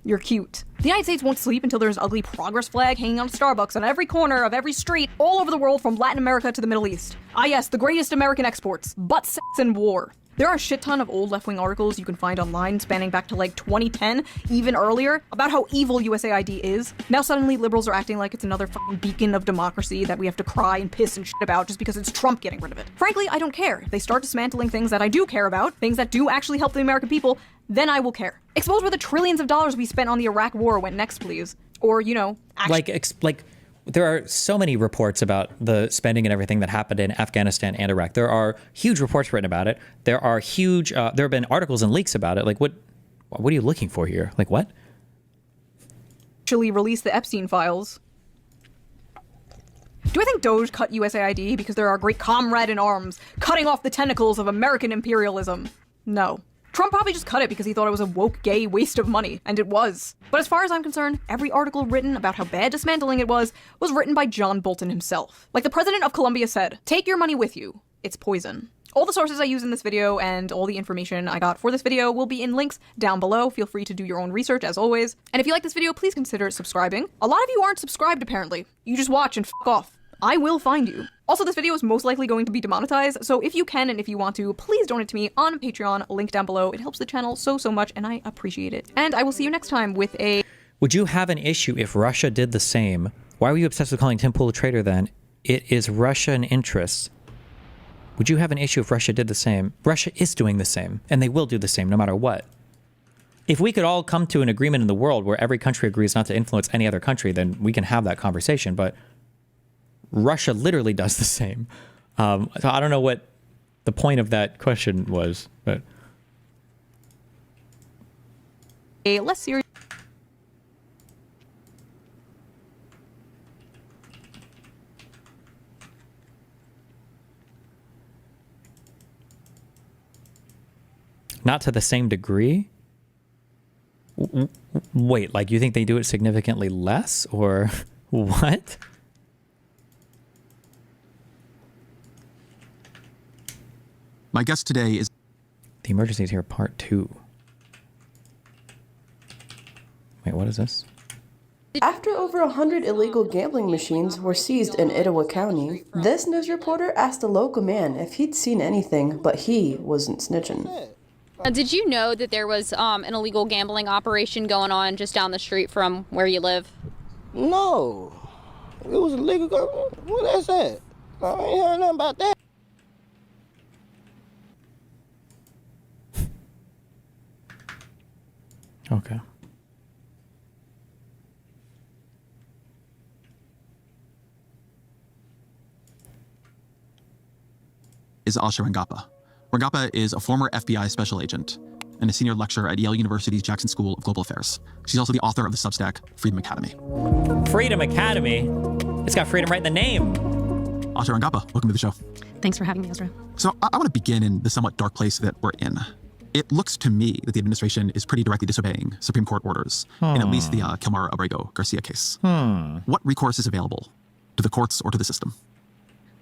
You're cute. The United States won't sleep until there's an ugly progress flag hanging on Starbucks on every corner of every street all over the world from Latin America to the Middle East. Ah yes, the greatest American exports, butt sex and war. There are a shit ton of old left-wing articles you can find online spanning back to like 2010, even earlier, about how evil USAID is. Now suddenly liberals are acting like it's another fucking beacon of democracy that we have to cry and piss and shit about just because it's Trump getting rid of it. Frankly, I don't care. If they start dismantling things that I do care about, things that do actually help the American people, then I will care. Expose where the trillions of dollars we spent on the Iraq war went next, please. Or, you know, like there are so many reports about the spending and everything that happened in Afghanistan and Iraq. There are huge reports written about it. There are huge, there have been articles and leaks about it. Like, what are you looking for here? Like, what? Actually release the Epstein files. Do I think Doge cut USAID because they're our great comrade in arms, cutting off the tentacles of American imperialism? No. Trump probably just cut it because he thought it was a woke, gay waste of money, and it was. But as far as I'm concerned, every article written about how bad dismantling it was written by John Bolton himself. Like the president of Colombia said, take your money with you. It's poison. All the sources I use in this video and all the information I got for this video will be in links down below. Feel free to do your own research as always. And if you like this video, please consider subscribing. A lot of you aren't subscribed apparently. You just watch and fuck off. I will find you. Also, this video is most likely going to be demonetized, so if you can and if you want to, please donate to me on Patreon, link down below. It helps the channel so much, and I appreciate it. And I will see you next time with a... Would you have an issue if Russia did the same? Why were you obsessed with calling Tim Pool a traitor then? It is Russian interests. Would you have an issue if Russia did the same? Russia is doing the same, and they will do the same no matter what. If we could all come to an agreement in the world where every country agrees not to influence any other country, then we can have that conversation, but Russia literally does the same. So I don't know what the point of that question was, but... a less serious... Not to the same degree? Wait, like you think they do it significantly less, or what? My guest today is... The Emergencies Here, Part 2. Wait, what is this? After over 100 illegal gambling machines were seized in Etowah County, this news reporter asked a local man if he'd seen anything, but he wasn't snitching. Did you know that there was an illegal gambling operation going on just down the street from where you live? No. It was illegal. What that's that? I ain't heard nothing about that. Okay. Is Asha Rangappa. Rangappa is a former FBI special agent and a senior lecturer at Yale University's Jackson School of Global Affairs. She's also the author of the Substack Freedom Academy. Freedom Academy? It's got freedom right in the name. Asha Rangappa, welcome to the show. Thanks for having me, Ezra. So I want to begin in the somewhat dark place that we're in. It looks to me that the administration is pretty directly disobeying Supreme Court orders in at least the Kilmar Abrego Garcia case. What recourse is available to the courts or to the system?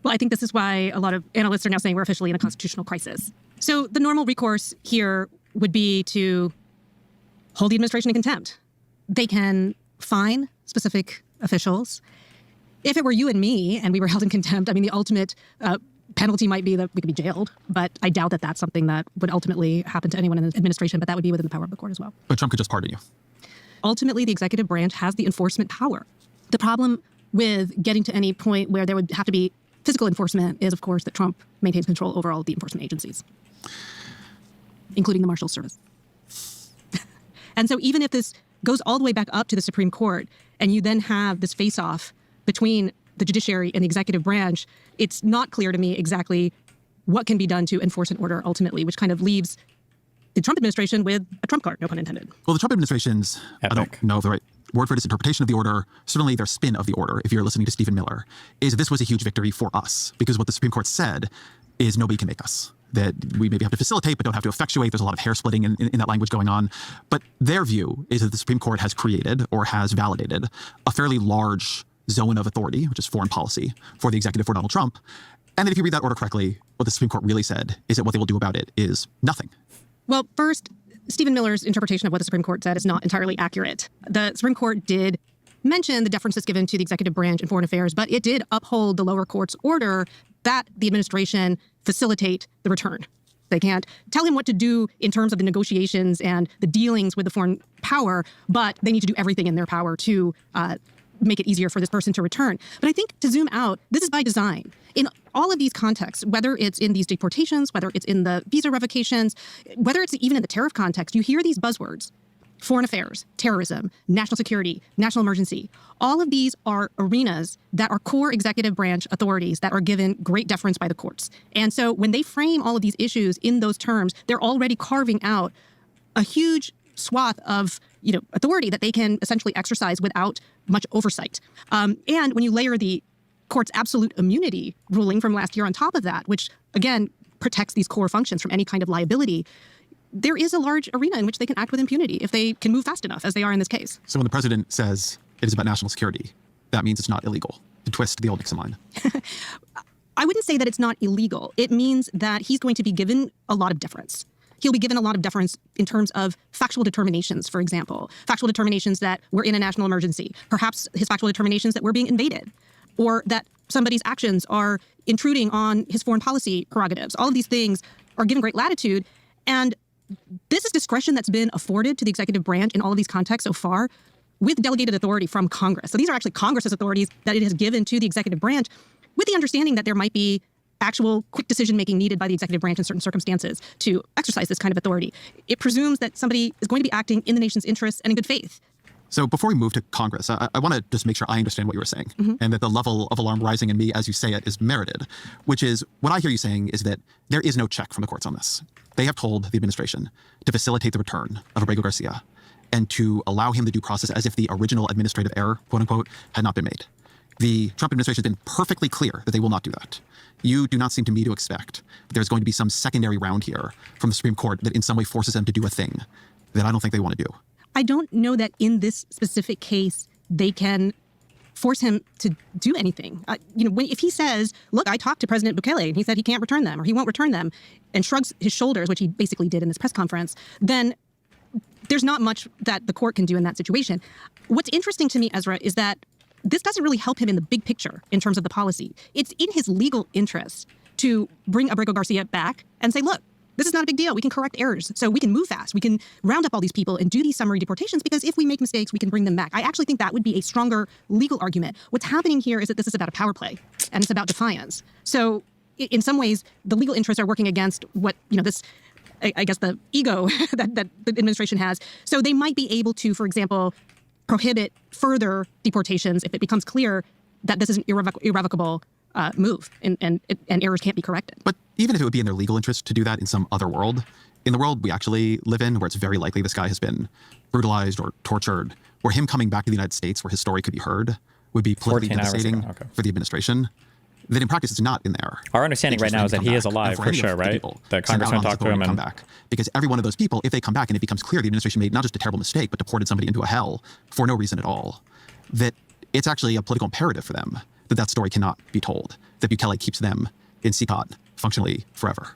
Well, I think this is why a lot of analysts are now saying we're officially in a constitutional crisis. So the normal recourse here would be to hold the administration in contempt. They can fine specific officials. If it were you and me and we were held in contempt, I mean, the ultimate penalty might be that we could be jailed, but I doubt that that's something that would ultimately happen to anyone in the administration, but that would be within the power of the court as well. But Trump could just pardon you. Ultimately, the executive branch has the enforcement power. The problem with getting to any point where there would have to be physical enforcement is, of course, that Trump maintains control over all of the enforcement agencies, including the Marshals Service. And so even if this goes all the way back up to the Supreme Court and you then have this face-off between the judiciary and the executive branch, it's not clear to me exactly what can be done to enforce an order ultimately, which kind of leaves the Trump administration with a trump card, no pun intended. Well, the Trump administration's, I don't know the right word for it, is interpretation of the order, certainly their spin of the order, if you're listening to Stephen Miller, is this was a huge victory for us, because what the Supreme Court said is nobody can make us. that we maybe have to facilitate but don't have to effectuate. There's a lot of hair splitting in that language going on. But their view is that the Supreme Court has created or has validated a fairly large zone of authority, which is foreign policy, for the executive for Donald Trump. And that if you read that order correctly, what the Supreme Court really said is that what they will do about it is nothing. Well, first, Stephen Miller's interpretation of what the Supreme Court said is not entirely accurate. The Supreme Court did mention the deference that's given to the executive branch in foreign affairs, but it did uphold the lower court's order that the administration facilitate the return. They can't tell him what to do in terms of the negotiations and the dealings with the foreign power, but they need to do everything in their power to make it easier for this person to return. But I think to zoom out, this is by design. In all of these contexts, whether it's in these deportations, whether it's in the visa revocations, whether it's even in the tariff context, you hear these buzzwords: foreign affairs, terrorism, national security, national emergency. All of these are arenas that are core executive branch authorities that are given great deference by the courts. And so when they frame all of these issues in those terms, they're already carving out a huge swath of authority that they can essentially exercise without much oversight. And when you layer the court's absolute immunity ruling from last year on top of that, which again protects these core functions from any kind of liability, there is a large arena in which they can act with impunity if they can move fast enough, as they are in this case. So when the president says it is about national security, that means it's not illegal, to twist the old Nixon line. I wouldn't say that it's not illegal. It means that he's going to be given a lot of deference. He'll be given a lot of deference in terms of factual determinations, for example, factual determinations that we're in a national emergency, perhaps his factual determinations that we're being invaded, or that somebody's actions are intruding on his foreign policy prerogatives. All of these things are given great latitude. And this is discretion that's been afforded to the executive branch in all of these contexts so far with delegated authority from Congress. So these are actually Congress's authorities that it has given to the executive branch with the understanding that there might be actual quick decision-making needed by the executive branch in certain circumstances to exercise this kind of authority. It presumes that somebody is going to be acting in the nation's interests and in good faith. So before we move to Congress, I want to just make sure I understand what you were saying, and that the level of alarm rising in me as you say it is merited, which is what I hear you saying is that there is no check from the courts on this. They have told the administration to facilitate the return of Abrego Garcia and to allow him the due process as if the original administrative error, quote unquote, had not been made. The Trump administration has been perfectly clear that they will not do that. You do not seem to me to expect that there's going to be some secondary round here from the Supreme Court that in some way forces them to do a thing that I don't think they want to do. I don't know that in this specific case, they can force him to do anything. If he says, look, I talked to President Bukele and he said he can't return them or he won't return them, and shrugs his shoulders, which he basically did in this press conference, then there's not much that the court can do in that situation. What's interesting to me, Ezra, is that this doesn't really help him in the big picture in terms of the policy. It's in his legal interest to bring Abrego Garcia back and say, look, this is not a big deal. We can correct errors. So we can move fast. We can round up all these people and do these summary deportations because if we make mistakes, we can bring them back. I actually think that would be a stronger legal argument. What's happening here is that this is about a power play and it's about defiance. So in some ways, the legal interests are working against what, this, I guess, the ego that the administration has. So they might be able to, for example, prohibit further deportations if it becomes clear that this is an irrevocable move and errors can't be corrected. But even if it would be in their legal interest to do that in some other world, in the world we actually live in, where it's very likely this guy has been brutalized or tortured, where him coming back to the United States where his story could be heard would be politically devastating for the administration, then in practice it's not in there. Our understanding right now is that he is alive for sure, right? The congressman talked to him and come back. Because every one of those people, if they come back and it becomes clear the administration made not just a terrible mistake, but deported somebody into a hell for no reason at all, that it's actually a political imperative for them that story cannot be told, that Bukele keeps them in CPOT functionally forever.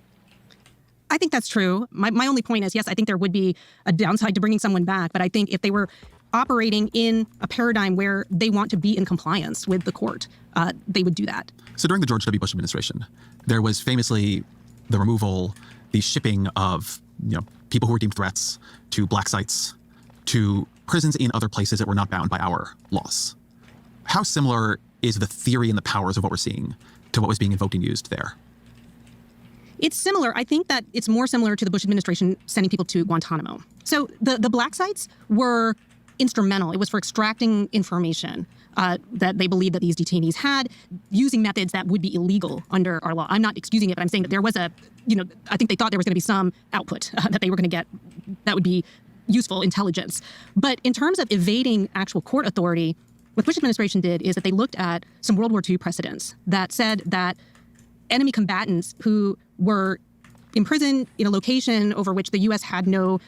I think that's true. My only point is, yes, I think there would be a downside to bringing someone back, but I think if they were operating in a paradigm where they want to be in compliance with the court, they would do that. So during the George W. Bush administration, there was famously the removal, the shipping of people who were deemed threats to black sites, to prisons in other places that were not bound by our laws. How similar is the theory and the powers of what we're seeing to what was being invoked and used there? It's similar. I think that it's more similar to the Bush administration sending people to Guantanamo. So the black sites were instrumental. It was for extracting information that they believed that these detainees had, using methods that would be illegal under our law. I'm not excusing it, but I'm saying that there was I think they thought there was going to be some output that they were going to get that would be useful intelligence. But in terms of evading actual court authority, what the Bush administration did is that they looked at some World War II precedents that said that enemy combatants who were imprisoned in a location over which the U.S. had no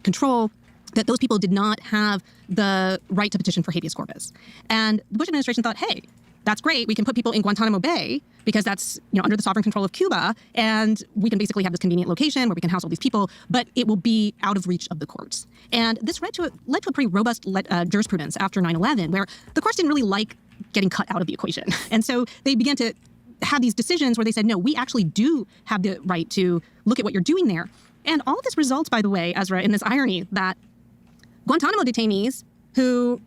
control, that those people did not have the right to petition for habeas corpus. And the Bush administration thought, hey, that's great. We can put people in Guantanamo Bay because that's under the sovereign control of Cuba, and we can basically have this convenient location where we can house all these people, but it will be out of reach of the courts. And this led to a pretty robust jurisprudence after 9/11, where the courts didn't really like getting cut out of the equation. And so they began to have these decisions where they said, no, we actually do have the right to look at what you're doing there. And all of this results, by the way, Ezra, in this irony that Guantanamo detainees who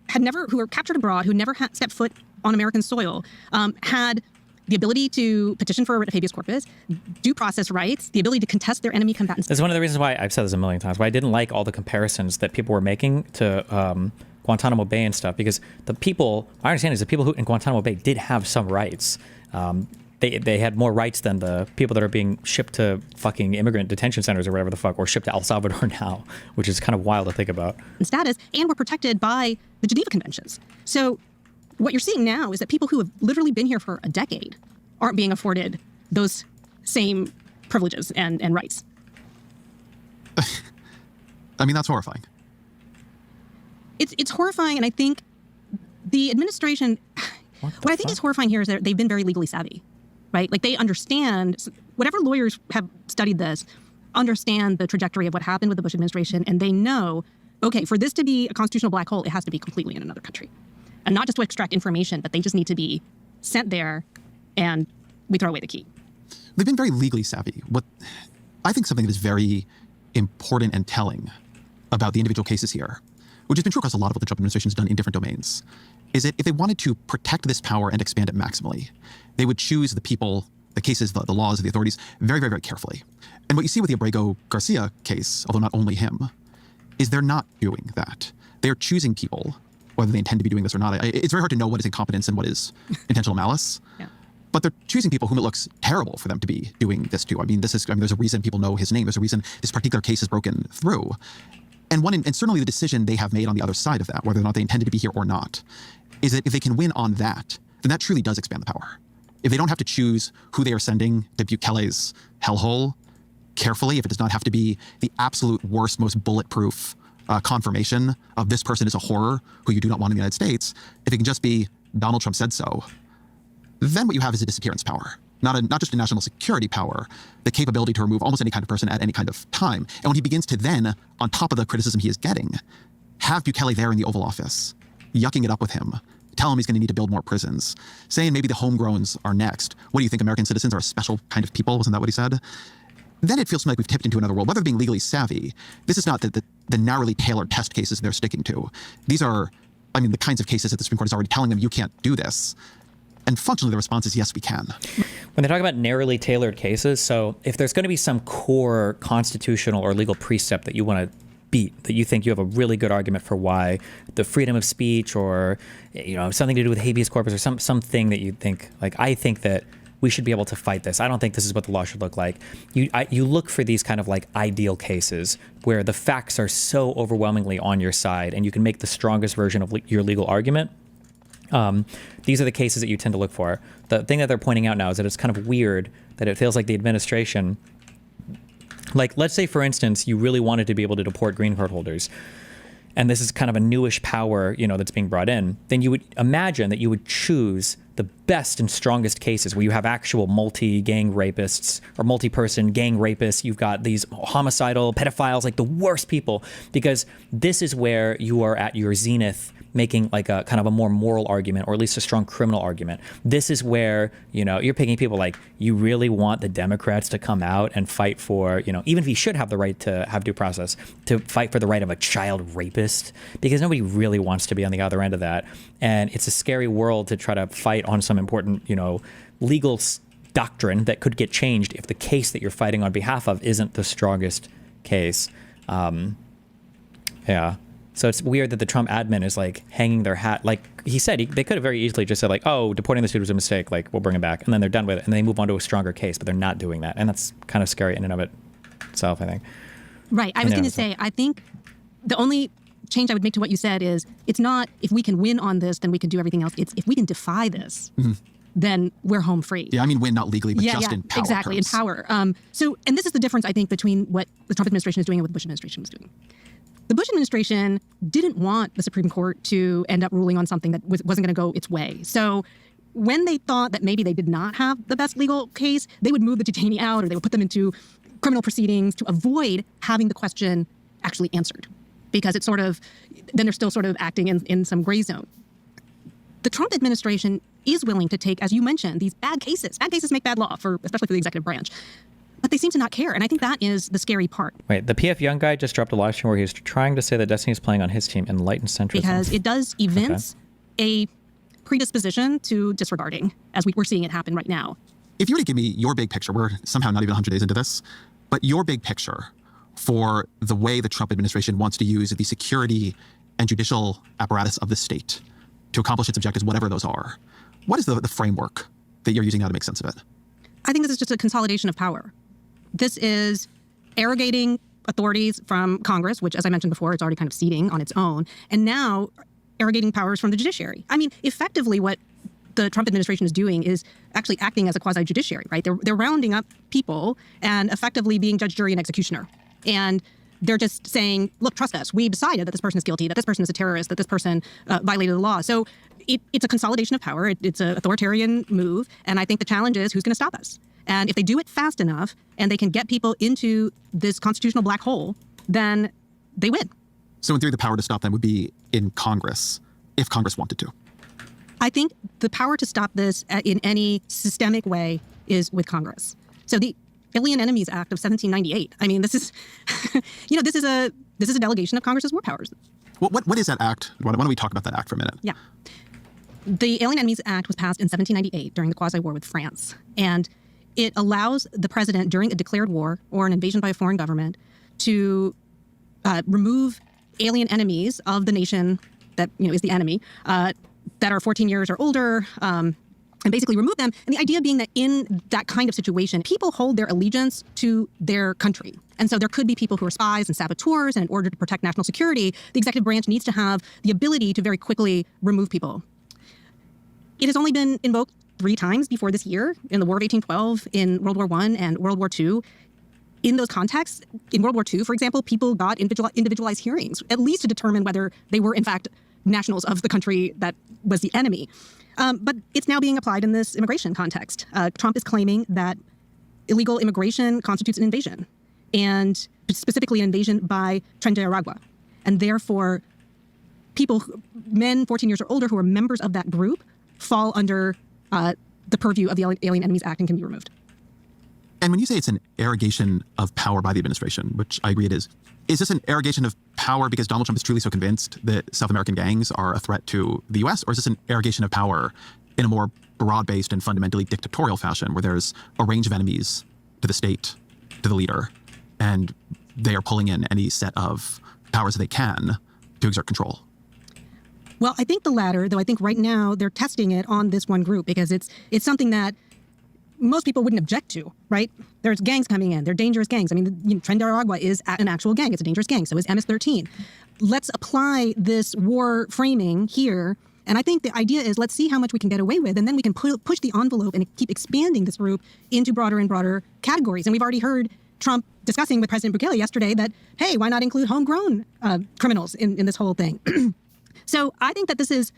were captured abroad, who never stepped foot on American soil, had the ability to petition for a writ of habeas corpus, due process rights, the ability to contest their enemy combatants. That's one of the reasons why I've said this a million times, why I didn't like all the comparisons that people were making to Guantanamo Bay and stuff, because the people, I understand is the people who in Guantanamo Bay did have some rights. They had more rights than the people that are being shipped to fucking immigrant detention centers or whatever the fuck, or shipped to El Salvador now, which is kind of wild to think about. Status, and were protected by the Geneva Conventions. So what you're seeing now is that people who have literally been here for a decade aren't being afforded those same privileges and rights. I mean, that's horrifying. It's horrifying, and I think the administration, what I think is horrifying here is that they've been very legally savvy, right? Like, they understand, whatever lawyers have studied this, understand the trajectory of what happened with the Bush administration, and they know, okay, for this to be a constitutional black hole, it has to be completely in another country. And not just to extract information, but they just need to be sent there, and we throw away the key. They've been very legally savvy. What I think something that is very important and telling about the individual cases here, which has been true across a lot of what the Trump administration has done in different domains, is that if they wanted to protect this power and expand it maximally, they would choose the people, the cases, the laws, the authorities very, very, very carefully. And what you see with the Abrego Garcia case, although not only him, is they're not doing that. They're choosing people, whether they intend to be doing this or not. It's very hard to know what is incompetence and what is intentional malice. Yeah. But they're choosing people whom it looks terrible for them to be doing this to. I mean, there's a reason people know his name. There's a reason this particular case is broken through. And certainly the decision they have made on the other side of that, whether or not they intended to be here or not, is that if they can win on that, then that truly does expand the power. If they don't have to choose who they are sending to Bukele's hellhole carefully, if it does not have to be the absolute worst, most bulletproof confirmation of this person is a horror who you do not want in the United States, if it can just be Donald Trump said so, then what you have is a disappearance power. Not just a national security power, the capability to remove almost any kind of person at any kind of time. And when he begins to then, on top of the criticism he is getting, have Bukele there in the Oval Office, yucking it up with him, tell him he's going to need to build more prisons, saying maybe the homegrowns are next. What do you think, American citizens are a special kind of people? Wasn't that what he said? Then it feels to me like we've tipped into another world. Whether being legally savvy, this is not the narrowly tailored test cases they're sticking to. These are, I mean, the kinds of cases that the Supreme Court is already telling them you can't do this. And functionally, the response is, yes, we can. When they talk about narrowly tailored cases, so if there's going to be some core constitutional or legal precept that you want to beat, that you think you have a really good argument for why the freedom of speech or, something to do with habeas corpus or something that you think, like, I think that we should be able to fight this. I don't think this is what the law should look like. You look for these kind of like ideal cases where the facts are so overwhelmingly on your side and you can make the strongest version of your legal argument. These are the cases that you tend to look for. The thing that they're pointing out now is that it's kind of weird that it feels like the administration, like, let's say, for instance, you really wanted to be able to deport green card holders, and this is kind of a newish power, that's being brought in, then you would imagine that you would choose the best and strongest cases where you have actual multi-gang rapists or multi-person gang rapists. You've got these homicidal pedophiles, like the worst people, because this is where you are at your zenith, making like a kind of a more moral argument, or at least a strong criminal argument. This is where, you're picking people like, you really want the Democrats to come out and fight for, even if he should have the right to have due process, to fight for the right of a child rapist, because nobody really wants to be on the other end of that. And it's a scary world to try to fight on some important, legal doctrine that could get changed if the case that you're fighting on behalf of isn't the strongest case. Yeah. So it's weird that the Trump admin is like hanging their hat. Like he said, they could have very easily just said like, oh, deporting this dude was a mistake. Like, we'll bring him back. And then they're done with it. And they move on to a stronger case, but they're not doing that. And that's kind of scary in and of itself, I think. Right. I was going to say, I think the only change I would make to what you said is, it's not if we can win on this, then we can do everything else. It's if we can defy this, then we're home free. Yeah, I mean win not legally, but just in power exactly, terms. in power. And this is the difference, I think, between what the Trump administration is doing and what the Bush administration was doing. The Bush administration didn't want the Supreme Court to end up ruling on something that wasn't going to go its way. So when they thought that maybe they did not have the best legal case, they would move the detainee out or they would put them into criminal proceedings to avoid having the question actually answered, because it's sort of, then they're still sort of acting in some gray zone. The Trump administration is willing to take, as you mentioned, these bad cases. Bad cases make bad law, especially for the executive branch. But they seem to not care, and I think that is the scary part. Wait, the PF Young guy just dropped a live stream where he's trying to say that Destiny is playing on his team enlightened centrism. Because it does evince a predisposition to disregarding, as we're seeing it happen right now. If you were to give me your big picture, we're somehow not even 100 days into this, but your big picture for the way the Trump administration wants to use the security and judicial apparatus of the state to accomplish its objectives, whatever those are, what is the framework that you're using now to make sense of it? I think this is just a consolidation of power. This is arrogating authorities from Congress, which, as I mentioned before, it's already kind of seating on its own, and now arrogating powers from the judiciary. I mean, effectively what the Trump administration is doing is actually acting as a quasi-judiciary, right? They're rounding up people and effectively being judge, jury, and executioner. And they're just saying, look, trust us. We decided that this person is guilty, that this person is a terrorist, that this person violated the law. So it's a consolidation of power. It's an authoritarian move. And I think the challenge is who's going to stop us? And if they do it fast enough and they can get people into this constitutional black hole, then they win. So in theory, the power to stop them would be in Congress, if Congress wanted to. I think the power to stop this in any systemic way is with Congress. So the Alien Enemies Act of 1798. I mean, this is, this is a delegation of Congress's war powers. What is that act? Why don't we talk about that act for a minute? Yeah. The Alien Enemies Act was passed in 1798 during the quasi-war with France. And it allows the president during a declared war or an invasion by a foreign government to remove alien enemies of the nation that is the enemy that are 14 years or older, and basically remove them. And the idea being that in that kind of situation, people hold their allegiance to their country. And so there could be people who are spies and saboteurs, and in order to protect national security, the executive branch needs to have the ability to very quickly remove people. It has only been invoked 3 times before this year, in the War of 1812, in World War I, and World War II. In those contexts, in World War II, for example, people got individualized hearings, at least to determine whether they were, in fact, nationals of the country that was the enemy. But it's now being applied in this immigration context. Trump is claiming that illegal immigration constitutes an invasion, and specifically an invasion by Tren de Aragua. And therefore, people, men 14 years or older who are members of that group, fall under the purview of the Alien Enemies Act and can be removed. And when you say it's an arrogation of power by the administration, which I agree it is this an arrogation of power because Donald Trump is truly so convinced that South American gangs are a threat to the U.S., or is this an arrogation of power in a more broad-based and fundamentally dictatorial fashion where there's a range of enemies to the state, to the leader, and they are pulling in any set of powers that they can to exert control? Well, I think the latter, though I think right now they're testing it on this one group because it's something that most people wouldn't object to, right? There's gangs coming in. They're dangerous gangs. I mean, Tren de Aragua is an actual gang. It's a dangerous gang. So is MS-13. Let's apply this war framing here. And I think the idea is let's see how much we can get away with, and then we can push the envelope and keep expanding this group into broader and broader categories. And we've already heard Trump discussing with President Bukele yesterday that, hey, why not include homegrown criminals in this whole thing? So I think that this is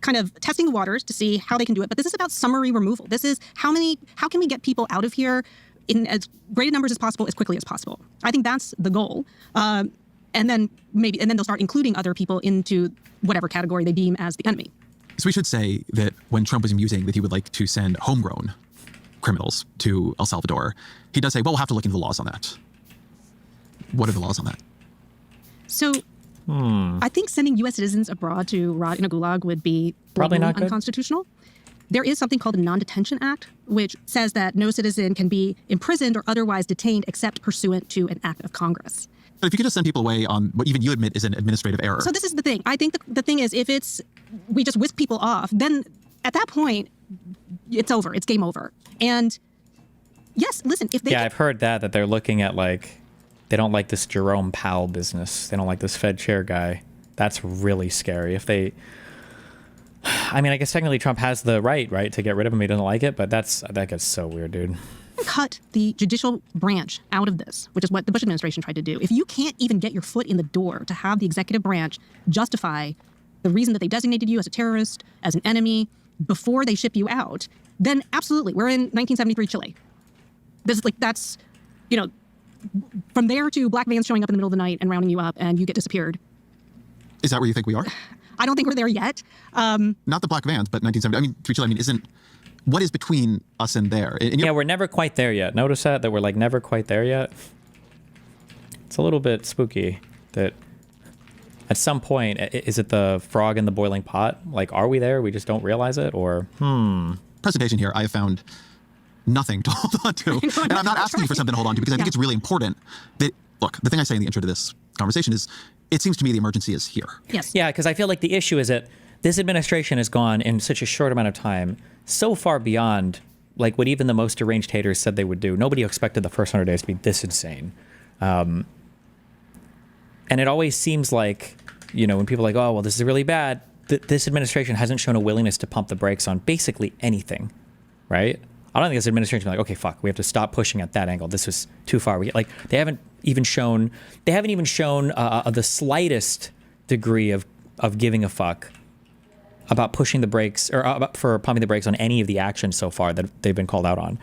kind of testing the waters to see how they can do it. But this is about summary removal. This is how can we get people out of here in as great numbers as possible, as quickly as possible. I think that's the goal. And then they'll start including other people into whatever category they deem as the enemy. So we should say that when Trump was musing that he would like to send homegrown criminals to El Salvador, he does say, well, we'll have to look into the laws on that. What are the laws on that? So I think sending U.S. citizens abroad to rot in a gulag would be probably not unconstitutional. There is something called the Non-Detention Act, which says that no citizen can be imprisoned or otherwise detained except pursuant to an act of Congress. But if you could just send people away on what even you admit is an administrative error. So this is the thing. I think the thing is if we just whisk people off, then at that point, it's over. It's game over. And yes, listen, if they... Yeah, I've heard that they're looking at they don't like this Jerome Powell business. They don't like this Fed chair guy. That's really scary. If they I mean, I guess technically Trump has the right to get rid of him. He doesn't like it, but that gets so weird, dude. Cut the judicial branch out of this, which is what the Bush administration tried to do. If you can't even get your foot in the door to have the executive branch justify the reason that they designated you as a terrorist, as an enemy, before they ship you out, then absolutely, we're in 1973 Chile. That's, from there to black vans showing up in the middle of the night and rounding you up and you get disappeared. Is that where you think we are? I don't think we're there yet. Not the black vans, but 1970. I mean, 3 Chile, isn't... What is between us and there? Yeah, we're never quite there yet. Notice that we're like never quite there yet. It's a little bit spooky that at some point, is it the frog in the boiling pot? Like, are we there? We just don't realize it, or Presentation here, I have found nothing to hold on to. And I'm not asking you for something to hold on to because I think it's really important that, look, the thing I say in the intro to this conversation is, it seems to me the emergency is here. Yes. Yeah, because I feel like the issue is that this administration has gone in such a short amount of time so far beyond like what even the most deranged haters said they would do. Nobody expected the first 100 days to be this insane. And it always seems like, when people are like, oh, well, this is really bad, this administration hasn't shown a willingness to pump the brakes on basically anything, right? I don't think this administration is like, okay, fuck, we have to stop pushing at that angle. This was too far. They haven't even shown the slightest degree of giving a fuck about pushing the brakes or for pumping the brakes on any of the actions so far that they've been called out on.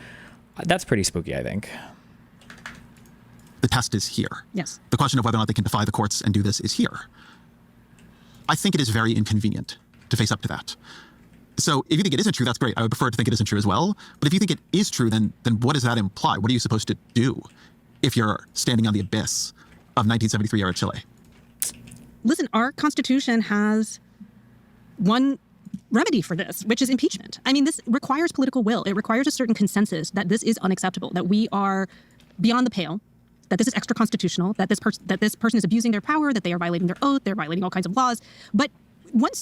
That's pretty spooky, I think. The test is here. Yes. The question of whether or not they can defy the courts and do this is here. I think it is very inconvenient to face up to that. So if you think it isn't true, that's great. I would prefer to think it isn't true as well. But if you think it is true, then what does that imply? What are you supposed to do if you're standing on the abyss of 1973 era Chile? Listen, our Constitution has one remedy for this, which is impeachment. I mean, this requires political will. It requires a certain consensus that this is unacceptable, that we are beyond the pale, that this is extra constitutional, that this person is abusing their power, that they are violating their oath, they're violating all kinds of laws. But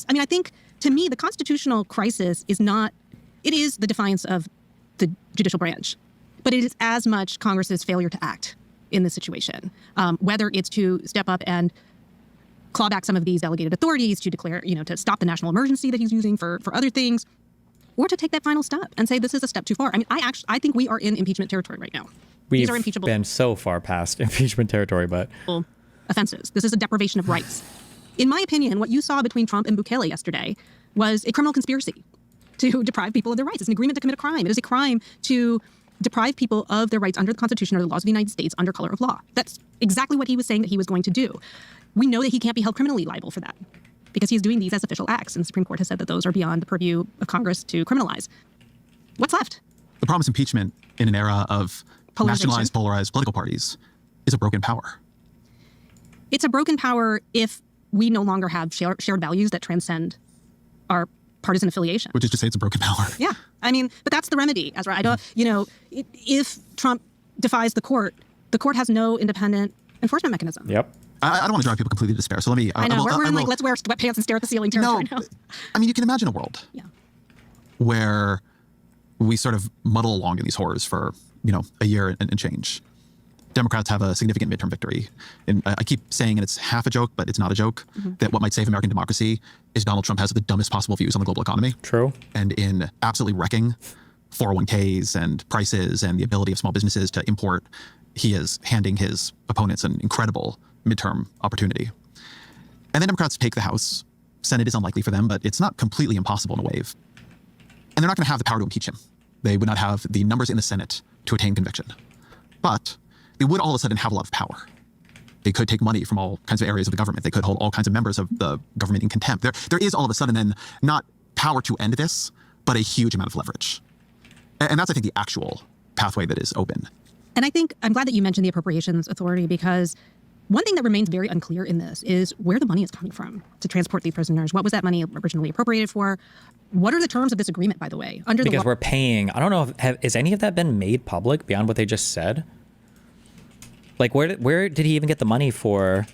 I think to me, the constitutional crisis is the defiance of the judicial branch, but it is as much Congress's failure to act in this situation, whether it's to step up and claw back some of these delegated authorities, to declare, to stop the national emergency that he's using for other things, or to take that final step and say this is a step too far. I mean, I think we are in impeachment territory right now. These are impeachable. We've been so far past impeachment territory, but offenses. This is a deprivation of rights. In my opinion, what you saw between Trump and Bukele yesterday was a criminal conspiracy to deprive people of their rights. It's an agreement to commit a crime. It is a crime to deprive people of their rights under the Constitution or the laws of the United States under color of law. That's exactly what he was saying that he was going to do. We know that he can't be held criminally liable for that because he's doing these as official acts, and the Supreme Court has said that those are beyond the purview of Congress to criminalize. What's left? The problem is impeachment in an era of nationalized, polarized political parties is a broken power. It's a broken power if we no longer have shared values that transcend our partisan affiliation. Which is to say it's a broken power. Yeah. I mean, but that's the remedy, Ezra. I don't, if Trump defies the court has no independent enforcement mechanism. Yep. I don't want to drive people completely to despair. So let me... I know. We're in let's wear sweatpants and stare at the ceiling territory now. I mean, you can imagine a world where we sort of muddle along in these horrors for, a year and change. Democrats have a significant midterm victory. And I keep saying, and it's half a joke, but it's not a joke, that what might save American democracy is Donald Trump has the dumbest possible views on the global economy. True. And in absolutely wrecking 401ks and prices and the ability of small businesses to import, he is handing his opponents an incredible midterm opportunity. And then Democrats take the House. Senate is unlikely for them, but it's not completely impossible in a wave. And they're not going to have the power to impeach him. They would not have the numbers in the Senate to attain conviction. But they would all of a sudden have a lot of power. They could take money from all kinds of areas of the government. They could hold all kinds of members of the government in contempt. There is all of a sudden then not power to end this, but a huge amount of leverage. And that's, I think, the actual pathway that is open. And I think I'm glad that you mentioned the Appropriations Authority, because one thing that remains very unclear in this is where the money is coming from to transport these prisoners. What was that money originally appropriated for? What are the terms of this agreement, by the way? Because we're paying, I don't know, has any of that been made public beyond what they just said? Like, where did he even get the money for?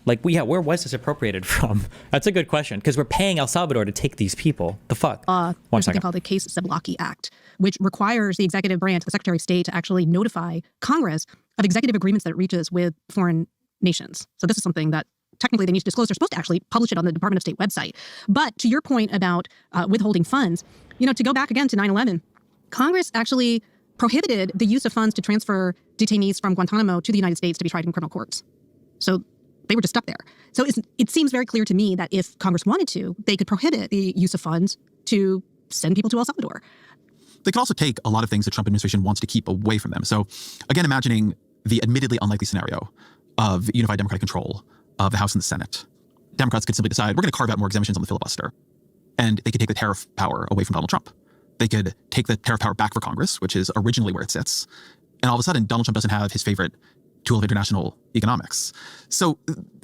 Like, where was this appropriated from? That's a good question, because we're paying El Salvador to take these people. The fuck? There's something called the Case Zablocki Act, which requires the executive branch, the Secretary of State, to actually notify Congress of executive agreements that it reaches with foreign nations. So this is something that technically they need to disclose. They're supposed to actually publish it on the Department of State website. But to your point about withholding funds, to go back again to 9/11, Congress actually prohibited the use of funds to transfer detainees from Guantanamo to the United States to be tried in criminal courts. So they were just stuck there. So it seems very clear to me that if Congress wanted to, they could prohibit the use of funds to send people to El Salvador. They could also take a lot of things the Trump administration wants to keep away from them. So again, imagining the admittedly unlikely scenario of unified Democratic control of the House and the Senate. Democrats could simply decide, we're going to carve out more exemptions on the filibuster. And they could take the tariff power away from Donald Trump. They could take the tariff power back for Congress, which is originally where it sits. And all of a sudden, Donald Trump doesn't have his favorite tool of international economics. So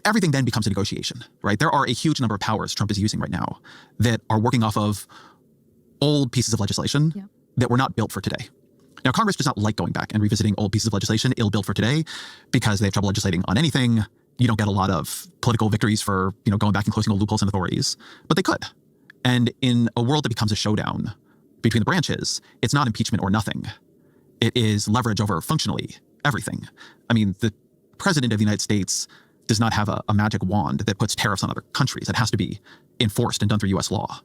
everything then becomes a negotiation, right? There are a huge number of powers Trump is using right now that are working off of old pieces of legislation that were not built for today. Now, Congress does not like going back and revisiting old pieces of legislation ill-built for today because they have trouble legislating on anything. You don't get a lot of political victories for, going back and closing old loopholes and authorities, but they could. And in a world that becomes a showdown between the branches, it's not impeachment or nothing. It is leverage over functionally everything. I mean, the president of the United States does not have a magic wand that puts tariffs on other countries. It has to be enforced and done through U.S. law.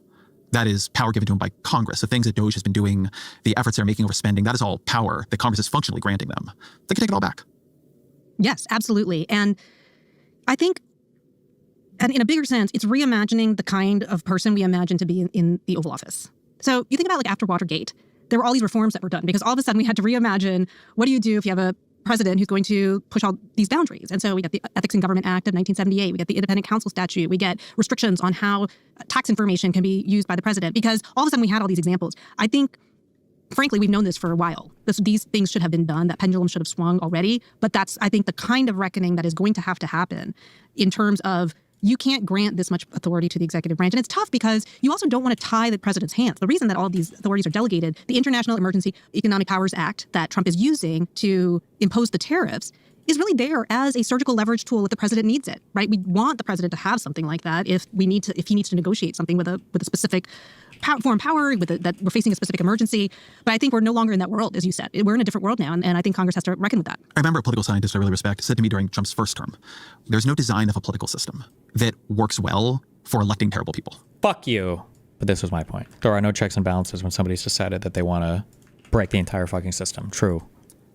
That is power given to him by Congress. The things that Doge has been doing, the efforts they're making over spending, that is all power that Congress is functionally granting them. They can take it all back. Yes, absolutely. And I think, and in a bigger sense, it's reimagining the kind of person we imagine to be in the Oval Office. So you think about after Watergate, there were all these reforms that were done because all of a sudden we had to reimagine what do you do if you have a president who's going to push all these boundaries. And so we got the Ethics in Government Act of 1978. We get the Independent Counsel Statute. We get restrictions on how tax information can be used by the president because all of a sudden we had all these examples. I think, frankly, we've known this for a while. These things should have been done. That pendulum should have swung already. But that's, I think, the kind of reckoning that is going to happen in terms of you can't grant this much authority to the executive branch. And it's tough because you also don't want to tie the president's hands. The reason that all of these authorities are delegated, the International Emergency Economic Powers Act that Trump is using to impose the tariffs is really there as a surgical leverage tool if the president needs it, right? We want the president to have something like that if he needs to negotiate something with a specific foreign power, that we're facing a specific emergency. But I think we're no longer in that world, as you said. We're in a different world now, and I think Congress has to reckon with that. I remember a political scientist I really respect said to me during Trump's first term, there's no design of a political system that works well for electing terrible people. Fuck you. But this was my point. There are no checks and balances when somebody's decided that they want to break the entire fucking system. True.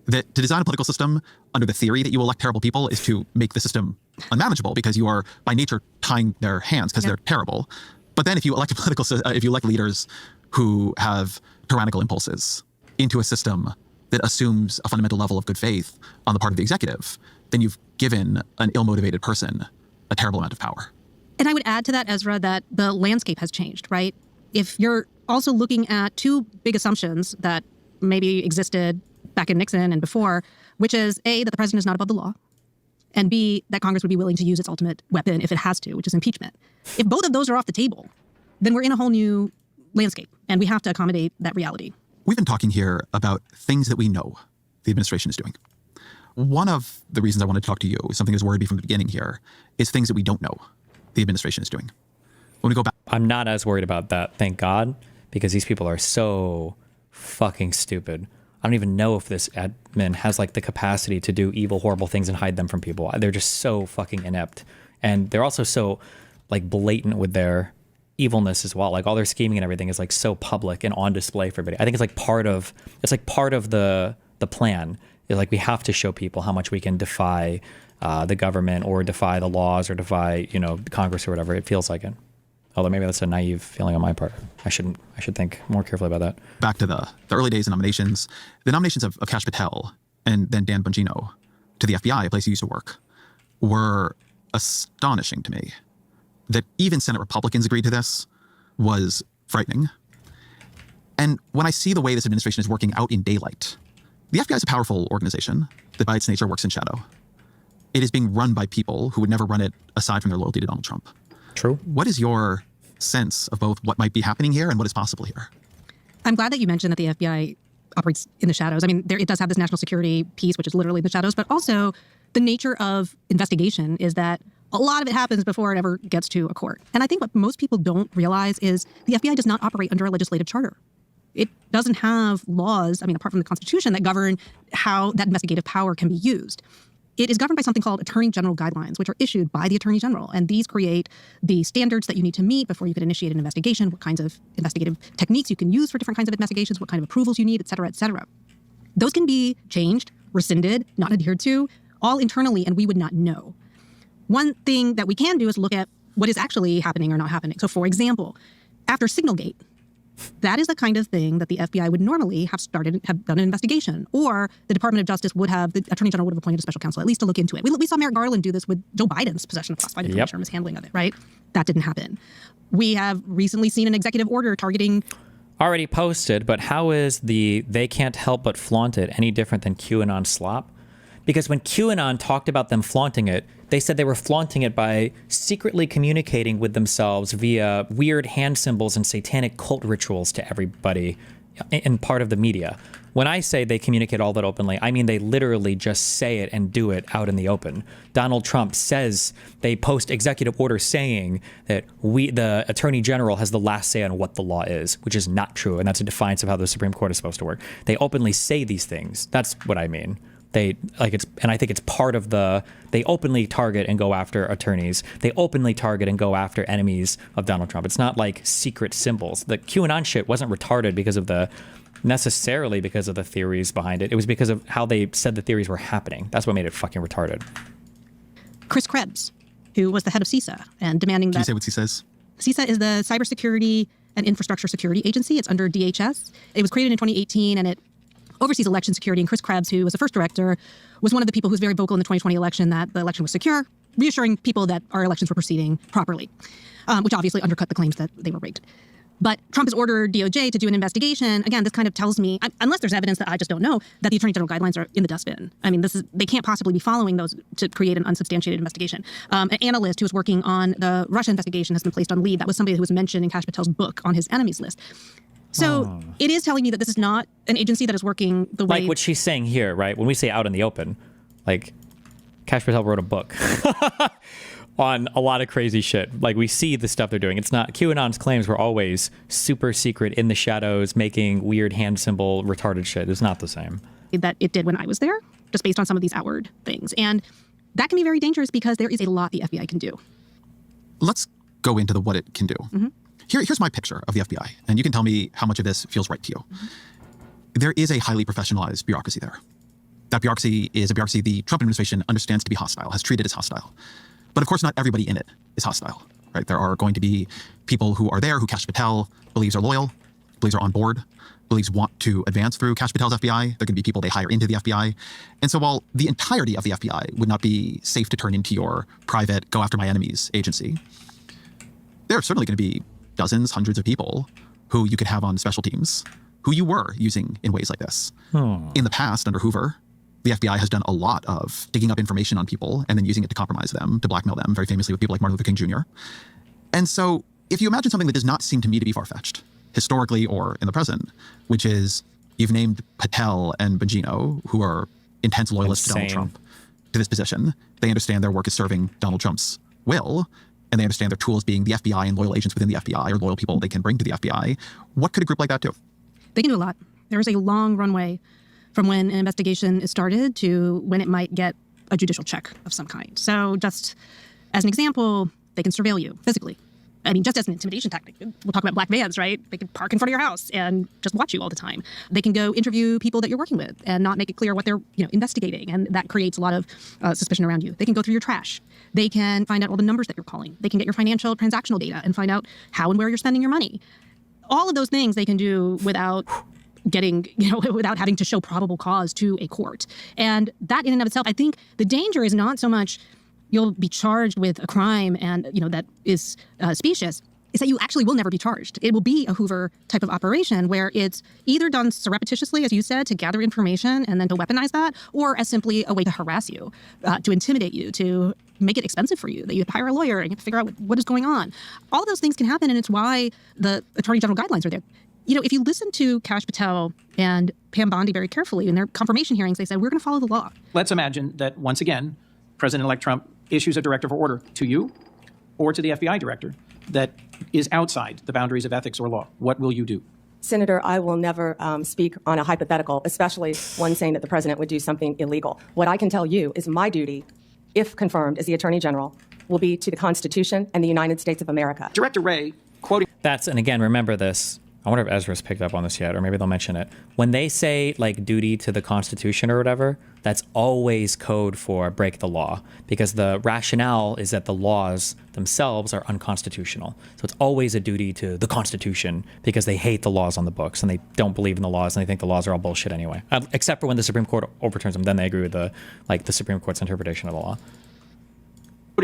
That to design a political system under the theory that you elect terrible people is to make the system unmanageable because you are by nature tying their hands because they're terrible. But then if you elect if you elect leaders who have tyrannical impulses into a system that assumes a fundamental level of good faith on the part of the executive, then you've given an ill-motivated person a terrible amount of power. And I would add to that, Ezra, that the landscape has changed, right? If you're also looking at two big assumptions that maybe existed back in Nixon and before, which is A, that the president is not above the law, and B, that Congress would be willing to use its ultimate weapon if it has to, which is impeachment. If both of those are off the table, then we're in a whole new landscape, and we have to accommodate that reality. We've been talking here about things that we know the administration is doing. One of the reasons I wanted to talk to you, something that's worried me from the beginning here, is things that we don't know the administration is doing. When we go back, I'm not as worried about that, thank God, because these people are so fucking stupid. I don't even know if this admin has the capacity to do evil, horrible things and hide them from people. They're just so fucking inept. And they're also so blatant with their evilness as well. All their scheming and everything is so public and on display for everybody. I think it's part of the plan is we have to show people how much we can defy the government or defy the laws or defy, Congress or whatever. It feels like it. Although maybe that's a naive feeling on my part. I should think more carefully about that. Back to the early days of nominations, the nominations of Kash Patel and then Dan Bongino to the FBI, a place he used to work, were astonishing to me. That even Senate Republicans agreed to this was frightening. And when I see the way this administration is working out in daylight, the FBI is a powerful organization that by its nature works in shadow. It is being run by people who would never run it aside from their loyalty to Donald Trump. True. What is your sense of both what might be happening here and what is possible here? I'm glad that you mentioned that the FBI operates in the shadows. I mean, it does have this national security piece, which is literally the shadows, but also the nature of investigation is that a lot of it happens before it ever gets to a court. And I think what most people don't realize is the FBI does not operate under a legislative charter. It doesn't have laws, apart from the Constitution, that govern how that investigative power can be used. it is governed by something called Attorney General Guidelines, which are issued by the Attorney General. And these create the standards that you need to meet before you can initiate an investigation, what kinds of investigative techniques you can use for different kinds of investigations, what kind of approvals you need, et cetera, et cetera. Those can be changed, rescinded, not adhered to, all internally, and we would not know. One thing that we can do is look at what is actually happening or not happening. So, for example, after Signalgate, that is the kind of thing that the FBI would normally have done an investigation, or the Department of Justice the Attorney General would have appointed a special counsel, at least to look into it. We saw Merrick Garland do this with Joe Biden's possession of classified information or mishandling of it, right? That didn't happen. We have recently seen an executive order targeting... Already posted, but how is the they can't help but flaunt it any different than QAnon slop? Because when QAnon talked about them flaunting it, they said they were flaunting it by secretly communicating with themselves via weird hand symbols and satanic cult rituals to everybody in part of the media. When I say they communicate all that openly, I mean they literally just say it and do it out in the open. Donald Trump says they post executive orders saying that the Attorney General has the last say on what the law is, which is not true, and that's a defiance of how the Supreme Court is supposed to work. They openly say these things. That's what I mean. And I think it's part of they openly target and go after attorneys. They openly target and go after enemies of Donald Trump. It's not like secret symbols. The QAnon shit wasn't retarded necessarily because of the theories behind it. It was because of how they said the theories were happening. That's what made it fucking retarded. Chris Krebs, who was the head of CISA, and demanding that... Can you say what CISA is? CISA is the Cybersecurity and Infrastructure Security Agency. It's under DHS. It was created in 2018, and it oversees election security. And Chris Krebs, who was the first director, was one of the people who was very vocal in the 2020 election that the election was secure, reassuring people that our elections were proceeding properly, which obviously undercut the claims that they were rigged. But Trump has ordered DOJ to do an investigation. Again, this kind of tells me, unless there's evidence that I just don't know, that the Attorney General guidelines are in the dustbin. I mean, they can't possibly be following those to create an unsubstantiated investigation. An analyst who was working on the Russia investigation has been placed on leave. That was somebody who was mentioned in Kash Patel's book on his enemies list. So it is telling me that this is not an agency that is working the way... Like what she's saying here, right? When we say out in the open, like Kash Patel wrote a book on a lot of crazy shit. Like we see the stuff they're doing. It's not... QAnon's claims were always super secret in the shadows, making weird hand symbol retarded shit. It's not the same. That it did when I was there, just based on some of these outward things. And that can be very dangerous because there is a lot the FBI can do. Let's go into what it can do. Mm-hmm. Here's my picture of the FBI, and you can tell me how much of this feels right to you. Mm-hmm. There is a highly professionalized bureaucracy there. That bureaucracy is a bureaucracy the Trump administration understands to be hostile, has treated as hostile. But of course, not everybody in it is hostile, right? There are going to be people who are there who Kash Patel believes are loyal, believes are on board, believes want to advance through Kash Patel's FBI. There are going to be people they hire into the FBI. And so while the entirety of the FBI would not be safe to turn into your private go after my enemies agency, there are certainly going to be dozens, hundreds of people who you could have on special teams who you were using in ways like this. In the past, under Hoover, the FBI has done a lot of digging up information on people and then using it to compromise them, to blackmail them, very famously with people like Martin Luther King Jr. And so if you imagine something that does not seem to me to be far-fetched, historically or in the present, which is you've named Patel and Bongino, who are intense loyalists to Donald Trump, to this position. They understand their work is serving Donald Trump's will, and they understand their tools being the FBI and loyal agents within the FBI or loyal people they can bring to the FBI. What could a group like that do? They can do a lot. There is a long runway from when an investigation is started to when it might get a judicial check of some kind. So just as an example, they can surveil you physically. I mean, just as an intimidation tactic. We'll talk about black vans, right? They can park in front of your house and just watch you all the time. They can go interview people that you're working with and not make it clear what they're investigating. And that creates a lot of suspicion around you. They can go through your trash. They can find out all the numbers that you're calling. They can get your financial transactional data and find out how and where you're spending your money. All of those things they can do without without having to show probable cause to a court. And that in and of itself, I think the danger is not so much you'll be charged with a crime and, that is specious, is that you actually will never be charged. It will be a Hoover type of operation where it's either done surreptitiously, as you said, to gather information and then to weaponize that, or as simply a way to harass you, to intimidate you, to make it expensive for you, that you have to hire a lawyer and you have to figure out what is going on. All of those things can happen, and it's why the Attorney General guidelines are there. If you listen to Kash Patel and Pam Bondi very carefully in their confirmation hearings, they said, we're going to follow the law. Let's imagine that once again, President-elect Trump issues a directive or order to you or to the FBI director that is outside the boundaries of ethics or law. What will you do? Senator, I will never speak on a hypothetical, especially one saying that the president would do something illegal. What I can tell you is my duty, if confirmed as the Attorney General, will be to the Constitution and the United States of America. Director Wray, quoting... And again, remember this. I wonder if Ezra's picked up on this yet, or maybe they'll mention it. When they say, like, duty to the Constitution or whatever, that's always code for break the law, because the rationale is that the laws themselves are unconstitutional. So it's always a duty to the Constitution, because they hate the laws on the books, and they don't believe in the laws, and they think the laws are all bullshit anyway. Except for when the Supreme Court overturns them, then they agree with the Supreme Court's interpretation of the law.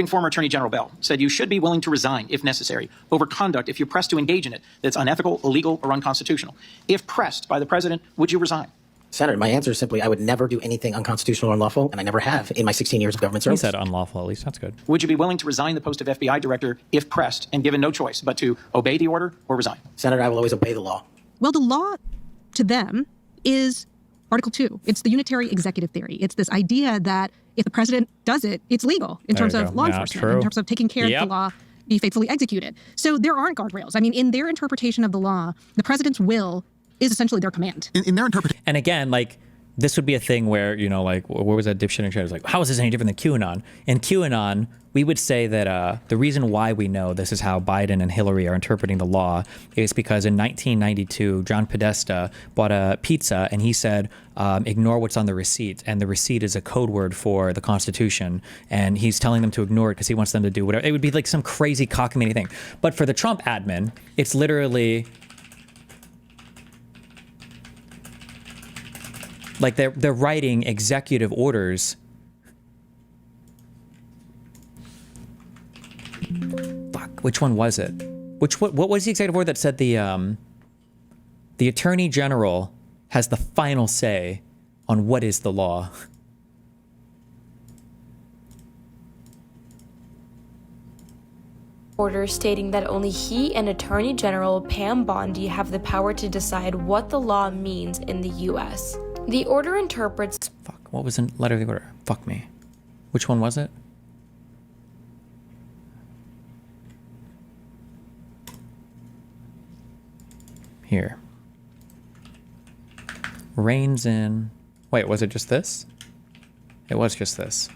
Former Attorney General Bell said you should be willing to resign if necessary over conduct if you're pressed to engage in it that's unethical, illegal, or unconstitutional. If pressed by the president, would you resign? Senator, my answer is simply I would never do anything unconstitutional or unlawful, and I never have in my 16 years of government service. He said unlawful, at least. That's good. Would you be willing to resign the post of FBI director if pressed and given no choice but to obey the order or resign? Senator, I will always obey the law. Well, the law to them is Article 2. It's the unitary executive theory. It's this idea that if the president does it, it's legal in terms of law enforcement, in terms of taking care that the law be faithfully executed. So there aren't guardrails. I mean, in their interpretation of the law, the president's will is essentially their command. In their interpretation. And again, like, this would be a thing where, you know, like, what was that dipshit in chat? It was like, how is this any different than QAnon? In QAnon, we would say that the reason why we know this is how Biden and Hillary are interpreting the law is because in 1992, John Podesta bought a pizza and he said, ignore what's on the receipt. And the receipt is a code word for the Constitution. And he's telling them to ignore it because he wants them to do whatever. It would be like some crazy cockamamie thing. But for the Trump admin, it's literally... like they're writing executive orders. Fuck, which one was it? What was the executive order that said the Attorney General has the final say on what is the law? Order stating that only he and Attorney General Pam Bondi have the power to decide what the law means in the U.S. The order interprets... Fuck, what was the letter of the order? Fuck me. Which one was it? Here. Reigns in... Wait, was it just this? It was just this.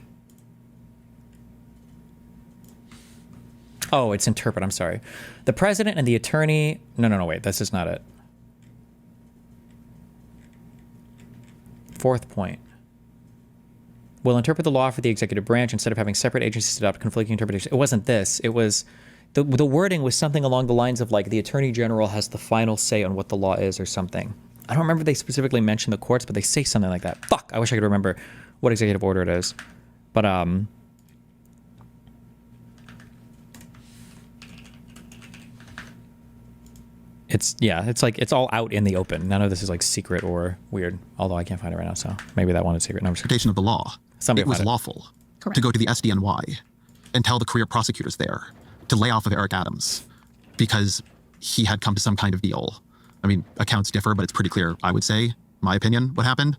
Oh, it's interpret, I'm sorry. The president and the attorney... No, wait, this is not it. Fourth point. Will interpret the law for the executive branch instead of having separate agencies adopt conflicting interpretations. It wasn't this. It was... The wording was something along the lines of, like, the attorney general has the final say on what the law is or something. I don't remember if they specifically mention the courts, but they say something like that. Fuck, I wish I could remember what executive order it is. But, it's like, it's all out in the open. None of this is like secret or weird, although I can't find it right now, so maybe that one is secret. No, interpretation of the law. It was lawful to go to the SDNY and tell the career prosecutors there to lay off of Eric Adams because he had come to some kind of deal. I mean, accounts differ, but it's pretty clear, I would say, my opinion, what happened,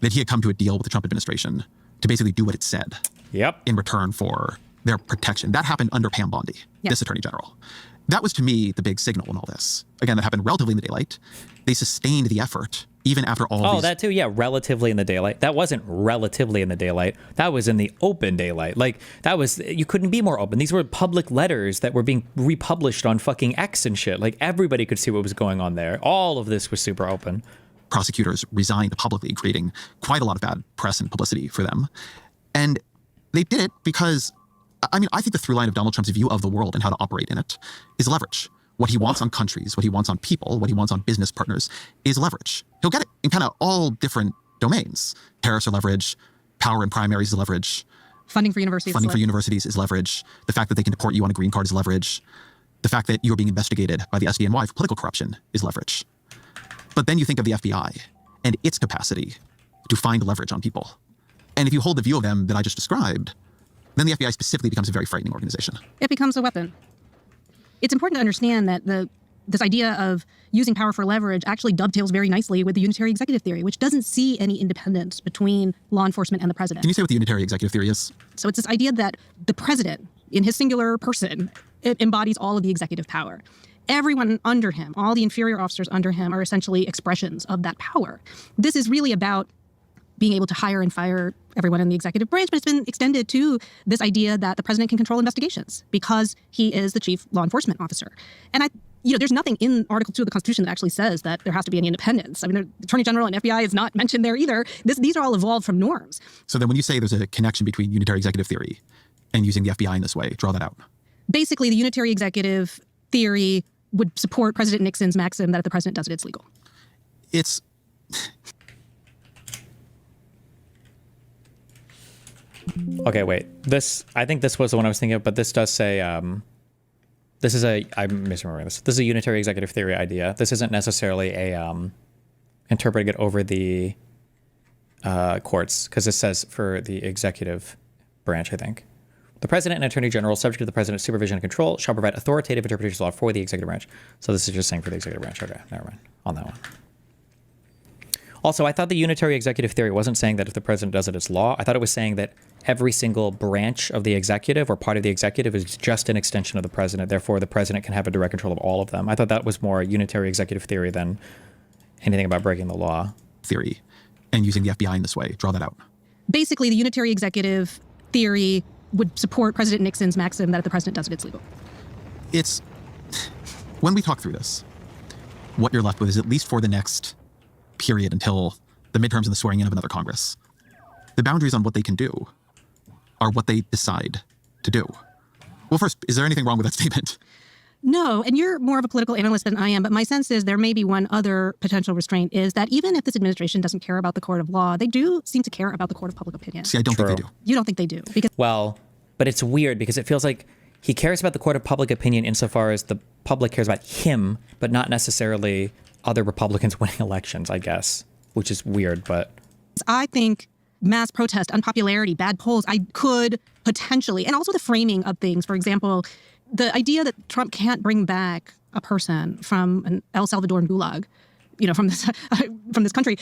that he had come to a deal with the Trump administration to basically do what it said. Yep. In return for their protection. That happened under Pam Bondi, this attorney general. That was, to me, the big signal in all this. Again, that happened relatively in the daylight. They sustained the effort, even after all these... Oh, that too, yeah, relatively in the daylight. That wasn't relatively in the daylight. That was in the open daylight. Like, that was... You couldn't be more open. These were public letters that were being republished on fucking X and shit. Like, everybody could see what was going on there. All of this was super open. Prosecutors resigned publicly, creating quite a lot of bad press and publicity for them. And they did it because... I mean, I think the through line of Donald Trump's view of the world and how to operate in it is leverage. What he wants on countries, what he wants on people, what he wants on business partners is leverage. He'll get it in kind of all different domains. Tariffs are leverage. Power in primaries is leverage. Funding for universities. Funding for universities is leverage. The fact that they can deport you on a green card is leverage. The fact that you're being investigated by the SDNY for political corruption is leverage. But then you think of the FBI and its capacity to find leverage on people. And if you hold the view of them that I just described, then the FBI specifically becomes a very frightening organization. It becomes a weapon. It's important to understand that this idea of using power for leverage actually dovetails very nicely with the unitary executive theory, which doesn't see any independence between law enforcement and the president. Can you say what the unitary executive theory is? So it's this idea that the president, in his singular person, it embodies all of the executive power. everyone under him, all the inferior officers under him, are essentially expressions of that power. This is really about being able to hire and fire everyone in the executive branch, but it's been extended to this idea that the president can control investigations because he is the chief law enforcement officer. And there's nothing in Article 2 of the Constitution that actually says that there has to be any independence. I mean, the Attorney General and FBI is not mentioned there either. These are all evolved from norms. So then when you say there's a connection between unitary executive theory and using the FBI in this way, draw that out. Basically, the unitary executive theory would support President Nixon's maxim that if the president does it, it's legal. It's... Okay, wait. I think this was the one I was thinking of, but this does say, I'm misremembering this. This is a unitary executive theory idea. This isn't necessarily interpreting it over the courts, because this says for the executive branch, I think. The president and attorney general, subject to the president's supervision and control, shall provide authoritative interpretations of law for the executive branch. So this is just saying for the executive branch. Okay, never mind on that one. Also, I thought the unitary executive theory wasn't saying that if the president does it, it's law. I thought it was saying that every single branch of the executive or part of the executive is just an extension of the president. Therefore, the president can have a direct control of all of them. I thought that was more a unitary executive theory than anything about breaking the law. Theory and using the FBI in this way. Draw that out. Basically, the unitary executive theory would support President Nixon's maxim that if the president does it, it's legal. It's... When we talk through this, what you're left with is, at least for the next period until the midterms and the swearing in of another Congress, the boundaries on what they can do are what they decide to do. Well, first, is there anything wrong with that statement? No, and you're more of a political analyst than I am, but my sense is there may be one other potential restraint is that even if this administration doesn't care about the court of law, they do seem to care about the court of public opinion. See, I don't think they do. You don't think they do? Because well, but it's weird because it feels like he cares about the court of public opinion insofar as the public cares about him, but not necessarily other Republicans winning elections, I guess, which is weird, but... I think mass protest, unpopularity, bad polls, I could potentially, and also the framing of things, for example, the idea that Trump can't bring back a person from an El Salvadoran gulag, from this country,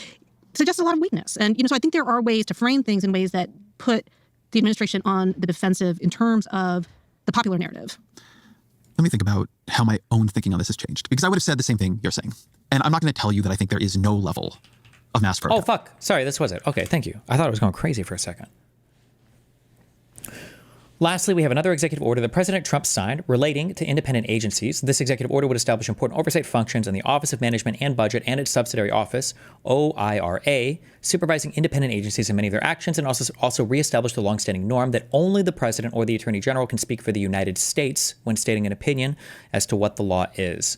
suggests a lot of weakness. And, so I think there are ways to frame things in ways that put the administration on the defensive in terms of the popular narrative. Let me think about how my own thinking on this has changed, because I would have said the same thing you're saying. And I'm not going to tell you that I think there is no level of mass protest. Oh, fuck. Sorry, this was it. Okay, thank you. I thought I was going crazy for a second. Lastly, we have another executive order that President Trump signed relating to independent agencies. This executive order would establish important oversight functions in the Office of Management and Budget and its subsidiary office, OIRA, supervising independent agencies in many of their actions, and also reestablish the longstanding norm that only the president or the attorney general can speak for the United States when stating an opinion as to what the law is.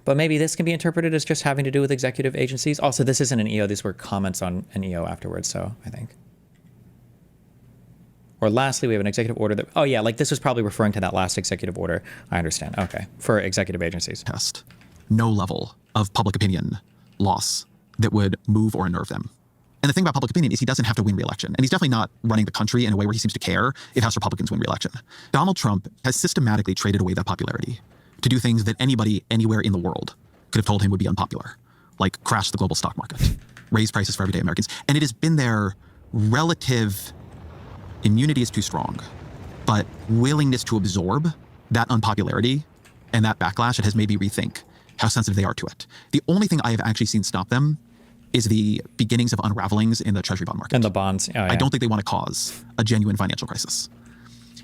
But maybe this can be interpreted as just having to do with executive agencies. Also, this isn't an EO. These were comments on an EO afterwards, so I think. Or lastly, we have an executive order that... Oh, yeah, like this was probably referring to that last executive order. I understand. Okay. For executive agencies. Test. No level of public opinion loss that would move or unnerve them. And the thing about public opinion is he doesn't have to win re-election. And he's definitely not running the country in a way where he seems to care if House Republicans win re-election. Donald Trump has systematically traded away that popularity to do things that anybody anywhere in the world could have told him would be unpopular, like crash the global stock market, raise prices for everyday Americans. And it has been their relative immunity is too strong, but willingness to absorb that unpopularity and that backlash, it has made me rethink how sensitive they are to it. The only thing I have actually seen stop them is the beginnings of unravelings in the treasury bond market. And the bonds. Oh, yeah. I don't think they want to cause a genuine financial crisis.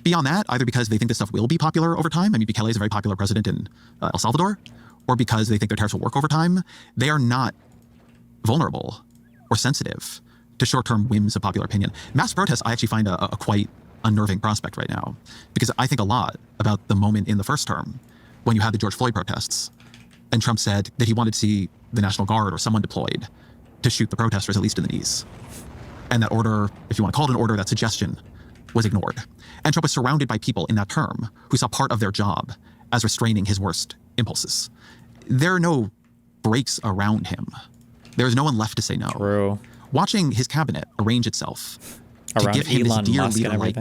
Beyond that, either because they think this stuff will be popular over time, I mean, Bukele is a very popular president in El Salvador, or because they think their tariffs will work over time, they are not vulnerable or sensitive to short-term whims of popular opinion. Mass protests, I actually find a quite unnerving prospect right now, because I think a lot about the moment in the first term when you had the George Floyd protests, and Trump said that he wanted to see the National Guard or someone deployed to shoot the protesters, at least in the knees. And that order, if you want to call it an order, that suggestion was ignored. And Trump was surrounded by people in that term who saw part of their job as restraining his worst impulses. There are no breaks around him. There's no one left to say no. True. Watching his cabinet arrange itself around to give him Elon this dear Musk leader-like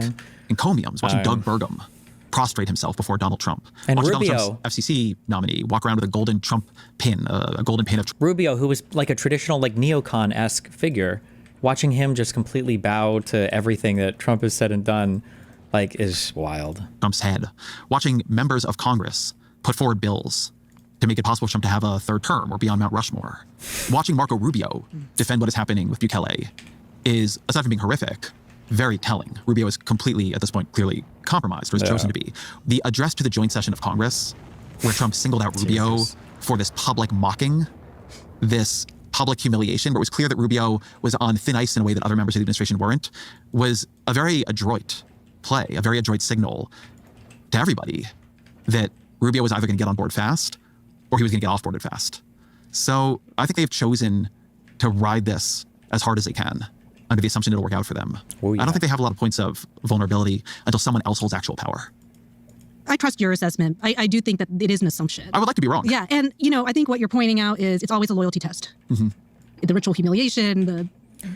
encomiums, watching Doug Burgum prostrate himself before Donald Trump, and watching Rubio, Donald Trump's FCC nominee, walk around with a golden Trump pin, a golden pin of Rubio, who was like a traditional like neocon-esque figure, watching him just completely bow to everything that Trump has said and done like, is wild. Trump's head, watching members of Congress put forward bills to make it possible for Trump to have a third term or be on Mount Rushmore. Watching Marco Rubio defend what is happening with Bukele is, aside from being horrific, very telling. Rubio is completely, at this point, clearly compromised, or has chosen to be. The address to the joint session of Congress, where Trump singled out Rubio for this public mocking, this public humiliation, where it was clear that Rubio was on thin ice in a way that other members of the administration weren't, was a very adroit play, a very adroit signal to everybody that Rubio was either going to get on board fast or he was going to get off-boarded fast. So I think they've chosen to ride this as hard as they can under the assumption it'll work out for them. Oh, yeah. I don't think they have a lot of points of vulnerability until someone else holds actual power. I trust your assessment. I do think that it is an assumption. I would like to be wrong. Yeah, and I think what you're pointing out is it's always a loyalty test. Mm-hmm. The ritual humiliation,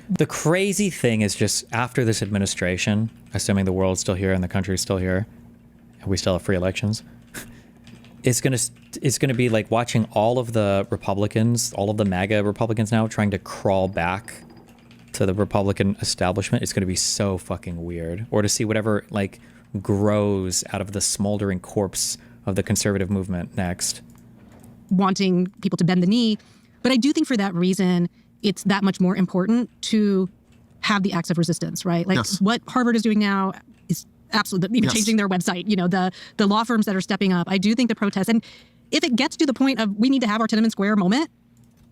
The crazy thing is just after this administration, assuming the world's still here and the country's still here, and we still have free elections, it's gonna be like watching all of the Republicans, all of the MAGA Republicans now trying to crawl back to the Republican establishment. It's gonna be so fucking weird. Or to see whatever like grows out of the smoldering corpse of the conservative movement next. wanting people to bend the knee. But I do think for that reason, it's that much more important to have the acts of resistance, right? Like what Harvard is doing now is absolutely even changing their website. The law firms that are stepping up. I do think the protests, and if it gets to the point of we need to have our Tiananmen Square moment,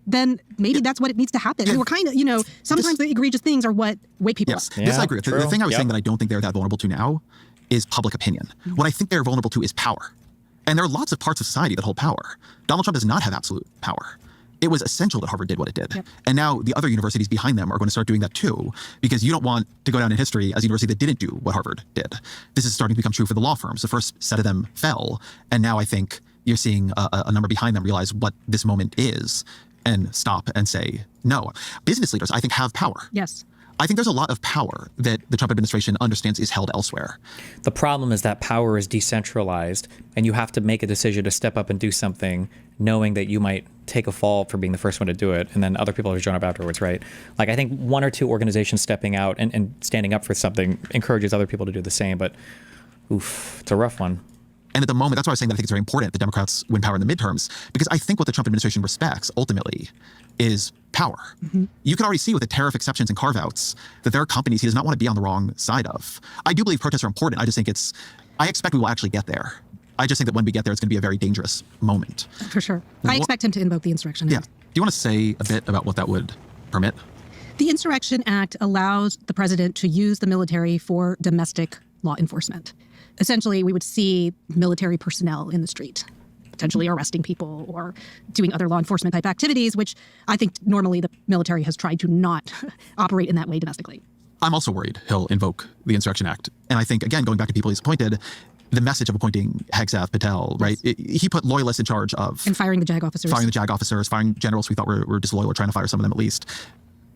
then maybe that's what it needs to happen. And we're kind of, sometimes the egregious things are what wake people up. This I agree with. The thing I was saying that I don't think they're that vulnerable to now is public opinion. What I think they're vulnerable to is power. And there are lots of parts of society that hold power. Donald Trump does not have absolute power. It was essential that Harvard did what it did. And now the other universities behind them are going to start doing that too, because you don't want to go down in history as a university that didn't do what Harvard did. This is starting to become true for the law firms. The first set of them fell. And now I think you're seeing a number behind them realize what this moment is and stop and say, no. Business leaders, I think, have power. Yes. I think there's a lot of power that the Trump administration understands is held elsewhere. The problem is that power is decentralized, and you have to make a decision to step up and do something, knowing that you might take a fall for being the first one to do it, and then other people are join up afterwards, right? Like, I think one or two organizations stepping out and standing up for something encourages other people to do the same, but oof, it's a rough one. And at the moment, that's why I was saying that I think it's very important that the Democrats win power in the midterms, because I think what the Trump administration respects, ultimately, is power. Mm-hmm. You can already see with the tariff exceptions and carve-outs that there are companies he does not want to be on the wrong side of. I do believe protests are important. I just think I expect we will actually get there. I just think that when we get there, it's going to be a very dangerous moment. For sure. I expect him to invoke the Insurrection Act. Yeah. Do you want to say a bit about what that would permit? The Insurrection Act allows the president to use the military for domestic law enforcement. Essentially, we would see military personnel in the street, potentially arresting people or doing other law enforcement type activities, which I think normally the military has tried to not operate in that way domestically. I'm also worried he'll invoke the Insurrection Act. And I think, again, going back to people he's appointed, the message of appointing Hegseth Patel, right? He put loyalists in charge of... And firing the JAG officers. Firing generals we thought were disloyal, or trying to fire some of them at least.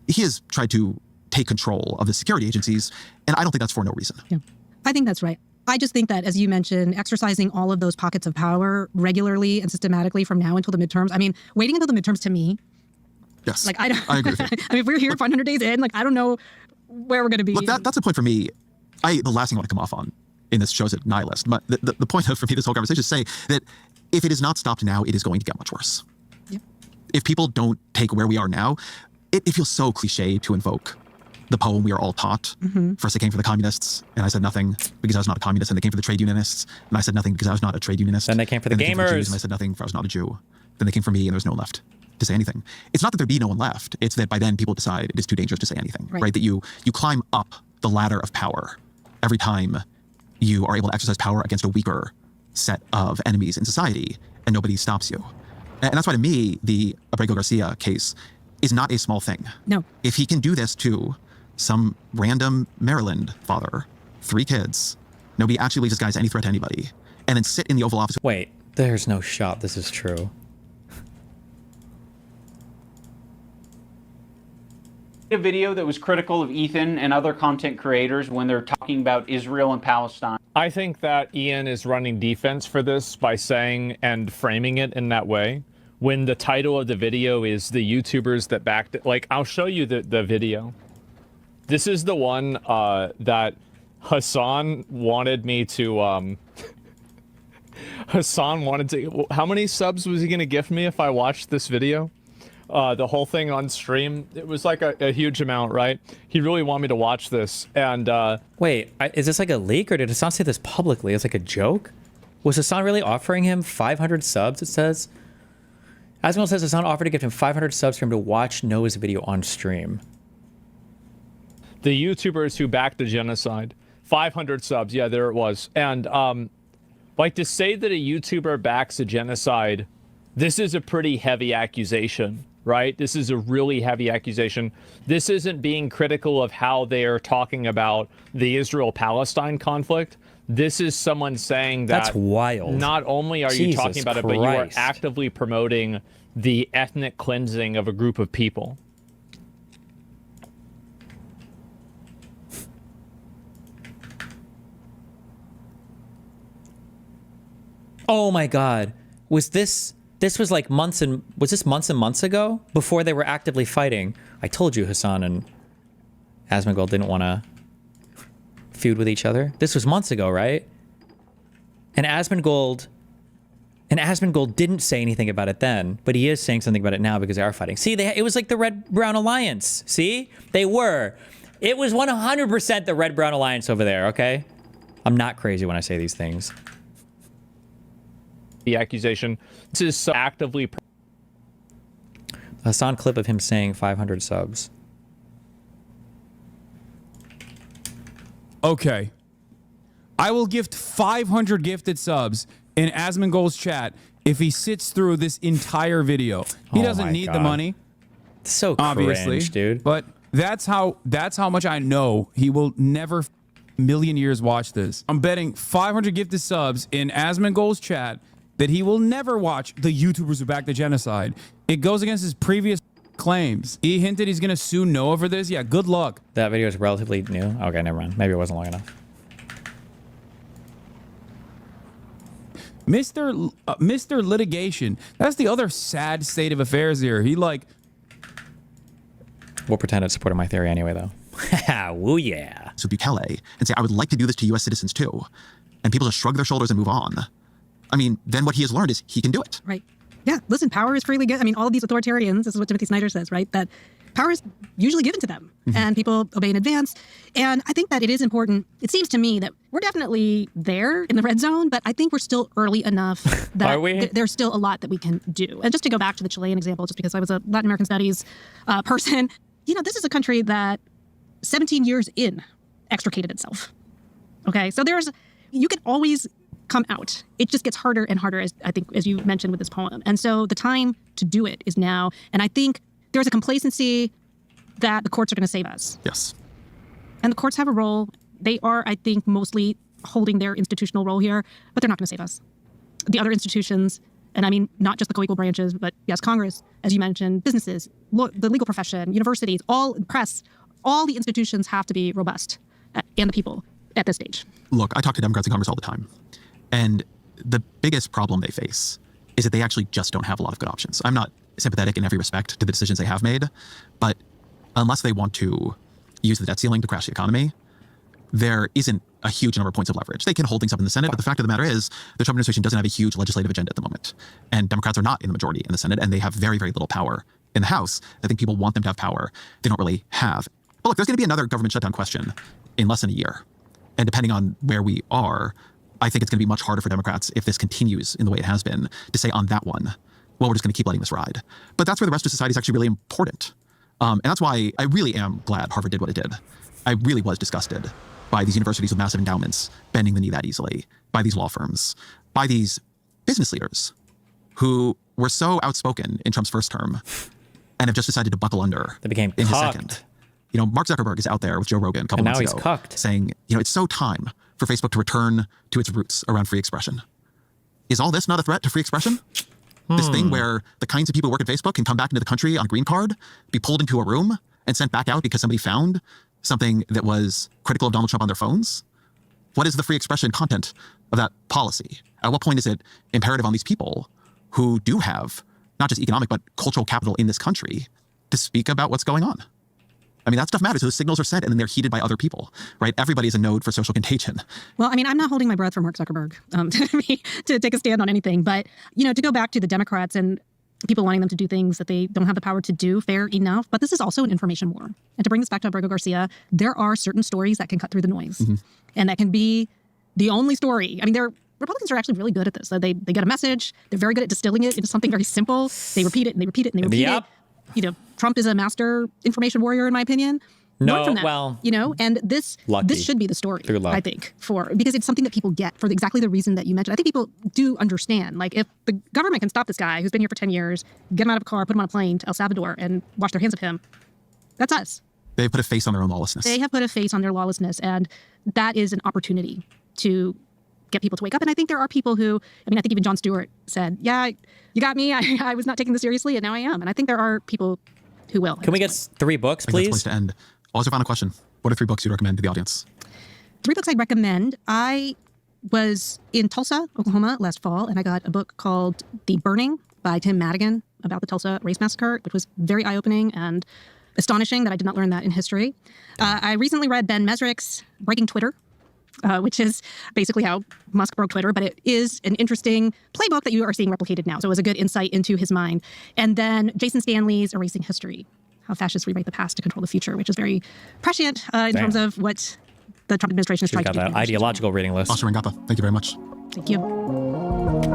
He has tried to take control of the security agencies, and I don't think that's for no reason. Yeah, I think that's right. I just think that, as you mentioned, exercising all of those pockets of power regularly and systematically from now until the midterms. I mean, waiting until the midterms to me. Yes, like I agree with you. I mean, if we're here 100 days in, like I don't know where we're going to be. Look, that's a point for me. The last thing I want to come off on in this show is nihilist. But the point of, for me, this whole conversation is to say that if it is not stopped now, it is going to get much worse. Yep. If people don't take where we are now, it feels so cliche to invoke the poem we are all taught. Mm-hmm. First, they came for the communists, and I said nothing because I was not a communist. And they came for the trade unionists, and I said nothing because I was not a trade unionist. Then they came for the gamers. Jews, and I said nothing because I was not a Jew. Then they came for me, and there was no one left to say anything. It's not that there be no one left. It's that by then people decide it is too dangerous to say anything, right? That you climb up the ladder of power every time you are able to exercise power against a weaker set of enemies in society, and nobody stops you. And that's why, to me, the Abrego Garcia case is not a small thing. No. If he can do this to some random Maryland father, 3 kids, nobody actually leaves this guy as any threat to anybody, and then sit in the Oval Office. Wait, there's no shot this is true. A video that was critical of Ethan and other content creators when they're talking about Israel and Palestine. I think that Ian is running defense for this by saying and framing it in that way. When the title of the video is the YouTubers that backed it. Like, I'll show you the video. This is the one that Hassan wanted me to, Hassan wanted to, how many subs was he going to gift me if I watched this video? The whole thing on stream, it was like a huge amount, right? He really wanted me to watch this, and wait, is this like a leak, or did Hassan say this publicly? It's like a joke? Was Hassan really offering him 500 subs, it says? Asmil says Hassan offered to give him 500 subs for him to watch Noah's video on stream. the YouTubers who backed the genocide. 500 subs, yeah, there it was. And like, to say that a YouTuber backs a genocide, this is a pretty heavy accusation, right? This is a really heavy accusation. This isn't being critical of how they are talking about the Israel-Palestine conflict. This is someone saying that that's wild. Not only are you talking about it, but you are actively promoting the ethnic cleansing of a group of people. Oh my God. Was this was like months and months ago before they were actively fighting? I told you Hassan and Asmongold didn't want to feud with each other. This was months ago, right? And Asmongold didn't say anything about it then, but he is saying something about it now because they are fighting. See, it was like the Red-Brown Alliance. See? They were. It was 100% the Red-Brown Alliance over there, okay? I'm not crazy when I say these things. The accusation. This is so actively. Hassan clip of him saying 500 subs. Okay. I will gift 500 gifted subs in Asmongold's chat if he sits through this entire video. He doesn't need the money. So obviously, cringe, dude. But that's how much I know he will never million years watch this. I'm betting 500 gifted subs in Asmongold's chat that he will never watch the YouTubers who backed the genocide. It goes against his previous claims. He hinted he's gonna sue Noah for this. Yeah, good luck. That video is relatively new. Okay, never mind. Maybe it wasn't long enough. Mr. Litigation. That's the other sad state of affairs here. He like. We'll pretend it supported my theory anyway, though. Woo yeah. So Bukele and say, I would like to do this to U.S. citizens too. And people just shrug their shoulders and move on. I mean, then what he has learned is he can do it. Right. Yeah, listen, power is freely given. I mean, all of these authoritarians, this is what Timothy Snyder says, right? That power is usually given to them and people obey in advance. And I think that it is important. It seems to me that we're definitely there in the red zone, but I think we're still early enough that there's still a lot that we can do. And just to go back to the Chilean example, just because I was a Latin American studies person, you know, this is a country that 17 years in extricated itself. Okay, so you can always come out. It just gets harder and harder, as I think, as you mentioned with this poem. And so the time to do it is now. And I think there's a complacency that the courts are going to save us. Yes. And the courts have a role. They are, I think, mostly holding their institutional role here, but they're not going to save us. The other institutions, and I mean, not just the co-equal branches, but yes, Congress, as you mentioned, businesses, the legal profession, universities, all press, all the institutions have to be robust, and the people at this stage. Look, I talk to Democrats in Congress all the time. And the biggest problem they face is that they actually just don't have a lot of good options. I'm not sympathetic in every respect to the decisions they have made, but unless they want to use the debt ceiling to crash the economy, there isn't a huge number of points of leverage. They can hold things up in the Senate, but the fact of the matter is the Trump administration doesn't have a huge legislative agenda at the moment. And Democrats are not in the majority in the Senate, and they have very, very little power in the House. I think people want them to have power they don't really have. But look, there's going to be another government shutdown question in less than a year. And depending on where we are, I think it's going to be much harder for Democrats, if this continues in the way it has been, to say on that one, well, we're just going to keep letting this ride. But that's where the rest of society is actually really important. And that's why I really am glad Harvard did what it did. I really was disgusted by these universities with massive endowments bending the knee that easily, by these law firms, by these business leaders who were so outspoken in Trump's first term and have just decided to buckle under. They became in his second. You know, Mark Zuckerberg is out there with Joe Rogan a couple months ago saying, you know, it's so time for Facebook to return to its roots around free expression. Is all this not a threat to free expression? This thing where the kinds of people who work at Facebook can come back into the country on a green card, be pulled into a room and sent back out because somebody found something that was critical of Donald Trump on their phones? What is the free expression content of that policy? At what point is it imperative on these people who do have not just economic but cultural capital in this country to speak about what's going on? I mean, that stuff matters. Those signals are sent and then they're heeded by other people, right? Everybody's a node for social contagion. Well, I mean, I'm not holding my breath for Mark Zuckerberg to take a stand on anything. But, to go back to the Democrats and people wanting them to do things that they don't have the power to do, fair enough. But this is also an information war. And to bring this back to Abrego Garcia, there are certain stories that can cut through the noise. And that can be the only story. I mean, Republicans are actually really good at this. They get a message. They're very good at distilling it into something very simple. They repeat it and they repeat it and they repeat it. Trump is a master information warrior, in my opinion. No, Learn from that, well, and this should be the story, I think, because it's something that people get for exactly the reason that you mentioned. I think people do understand, like, if the government can stop this guy who's been here for 10 years, get him out of a car, put him on a plane to El Salvador and wash their hands of him, that's us. They've put a face on their own lawlessness. They have put a face on their lawlessness, and that is an opportunity to get people to wake up. And I think there are people who, I think even Jon Stewart said, yeah, you got me. I was not taking this seriously, and now I am. And I think there are people who will. Can we get 3 books, please? That's the place to end. Also, final question. What are 3 books you'd recommend to the audience? 3 books I'd recommend. I was in Tulsa, Oklahoma last fall, and I got a book called The Burning by Tim Madigan about the Tulsa Race Massacre, which was very eye-opening and astonishing that I did not learn that in history. I recently read Ben Mesrick's Breaking Twitter, which is basically how Musk broke Twitter, but it is an interesting playbook that you are seeing replicated now. So it was a good insight into his mind. And then Jason Stanley's Erasing History, How Fascists Rewrite the Past to Control the Future, which is very prescient in terms of what the Trump administration is trying to do. Got that ideological reading list. Asha Rangappa, thank you very much. Thank you.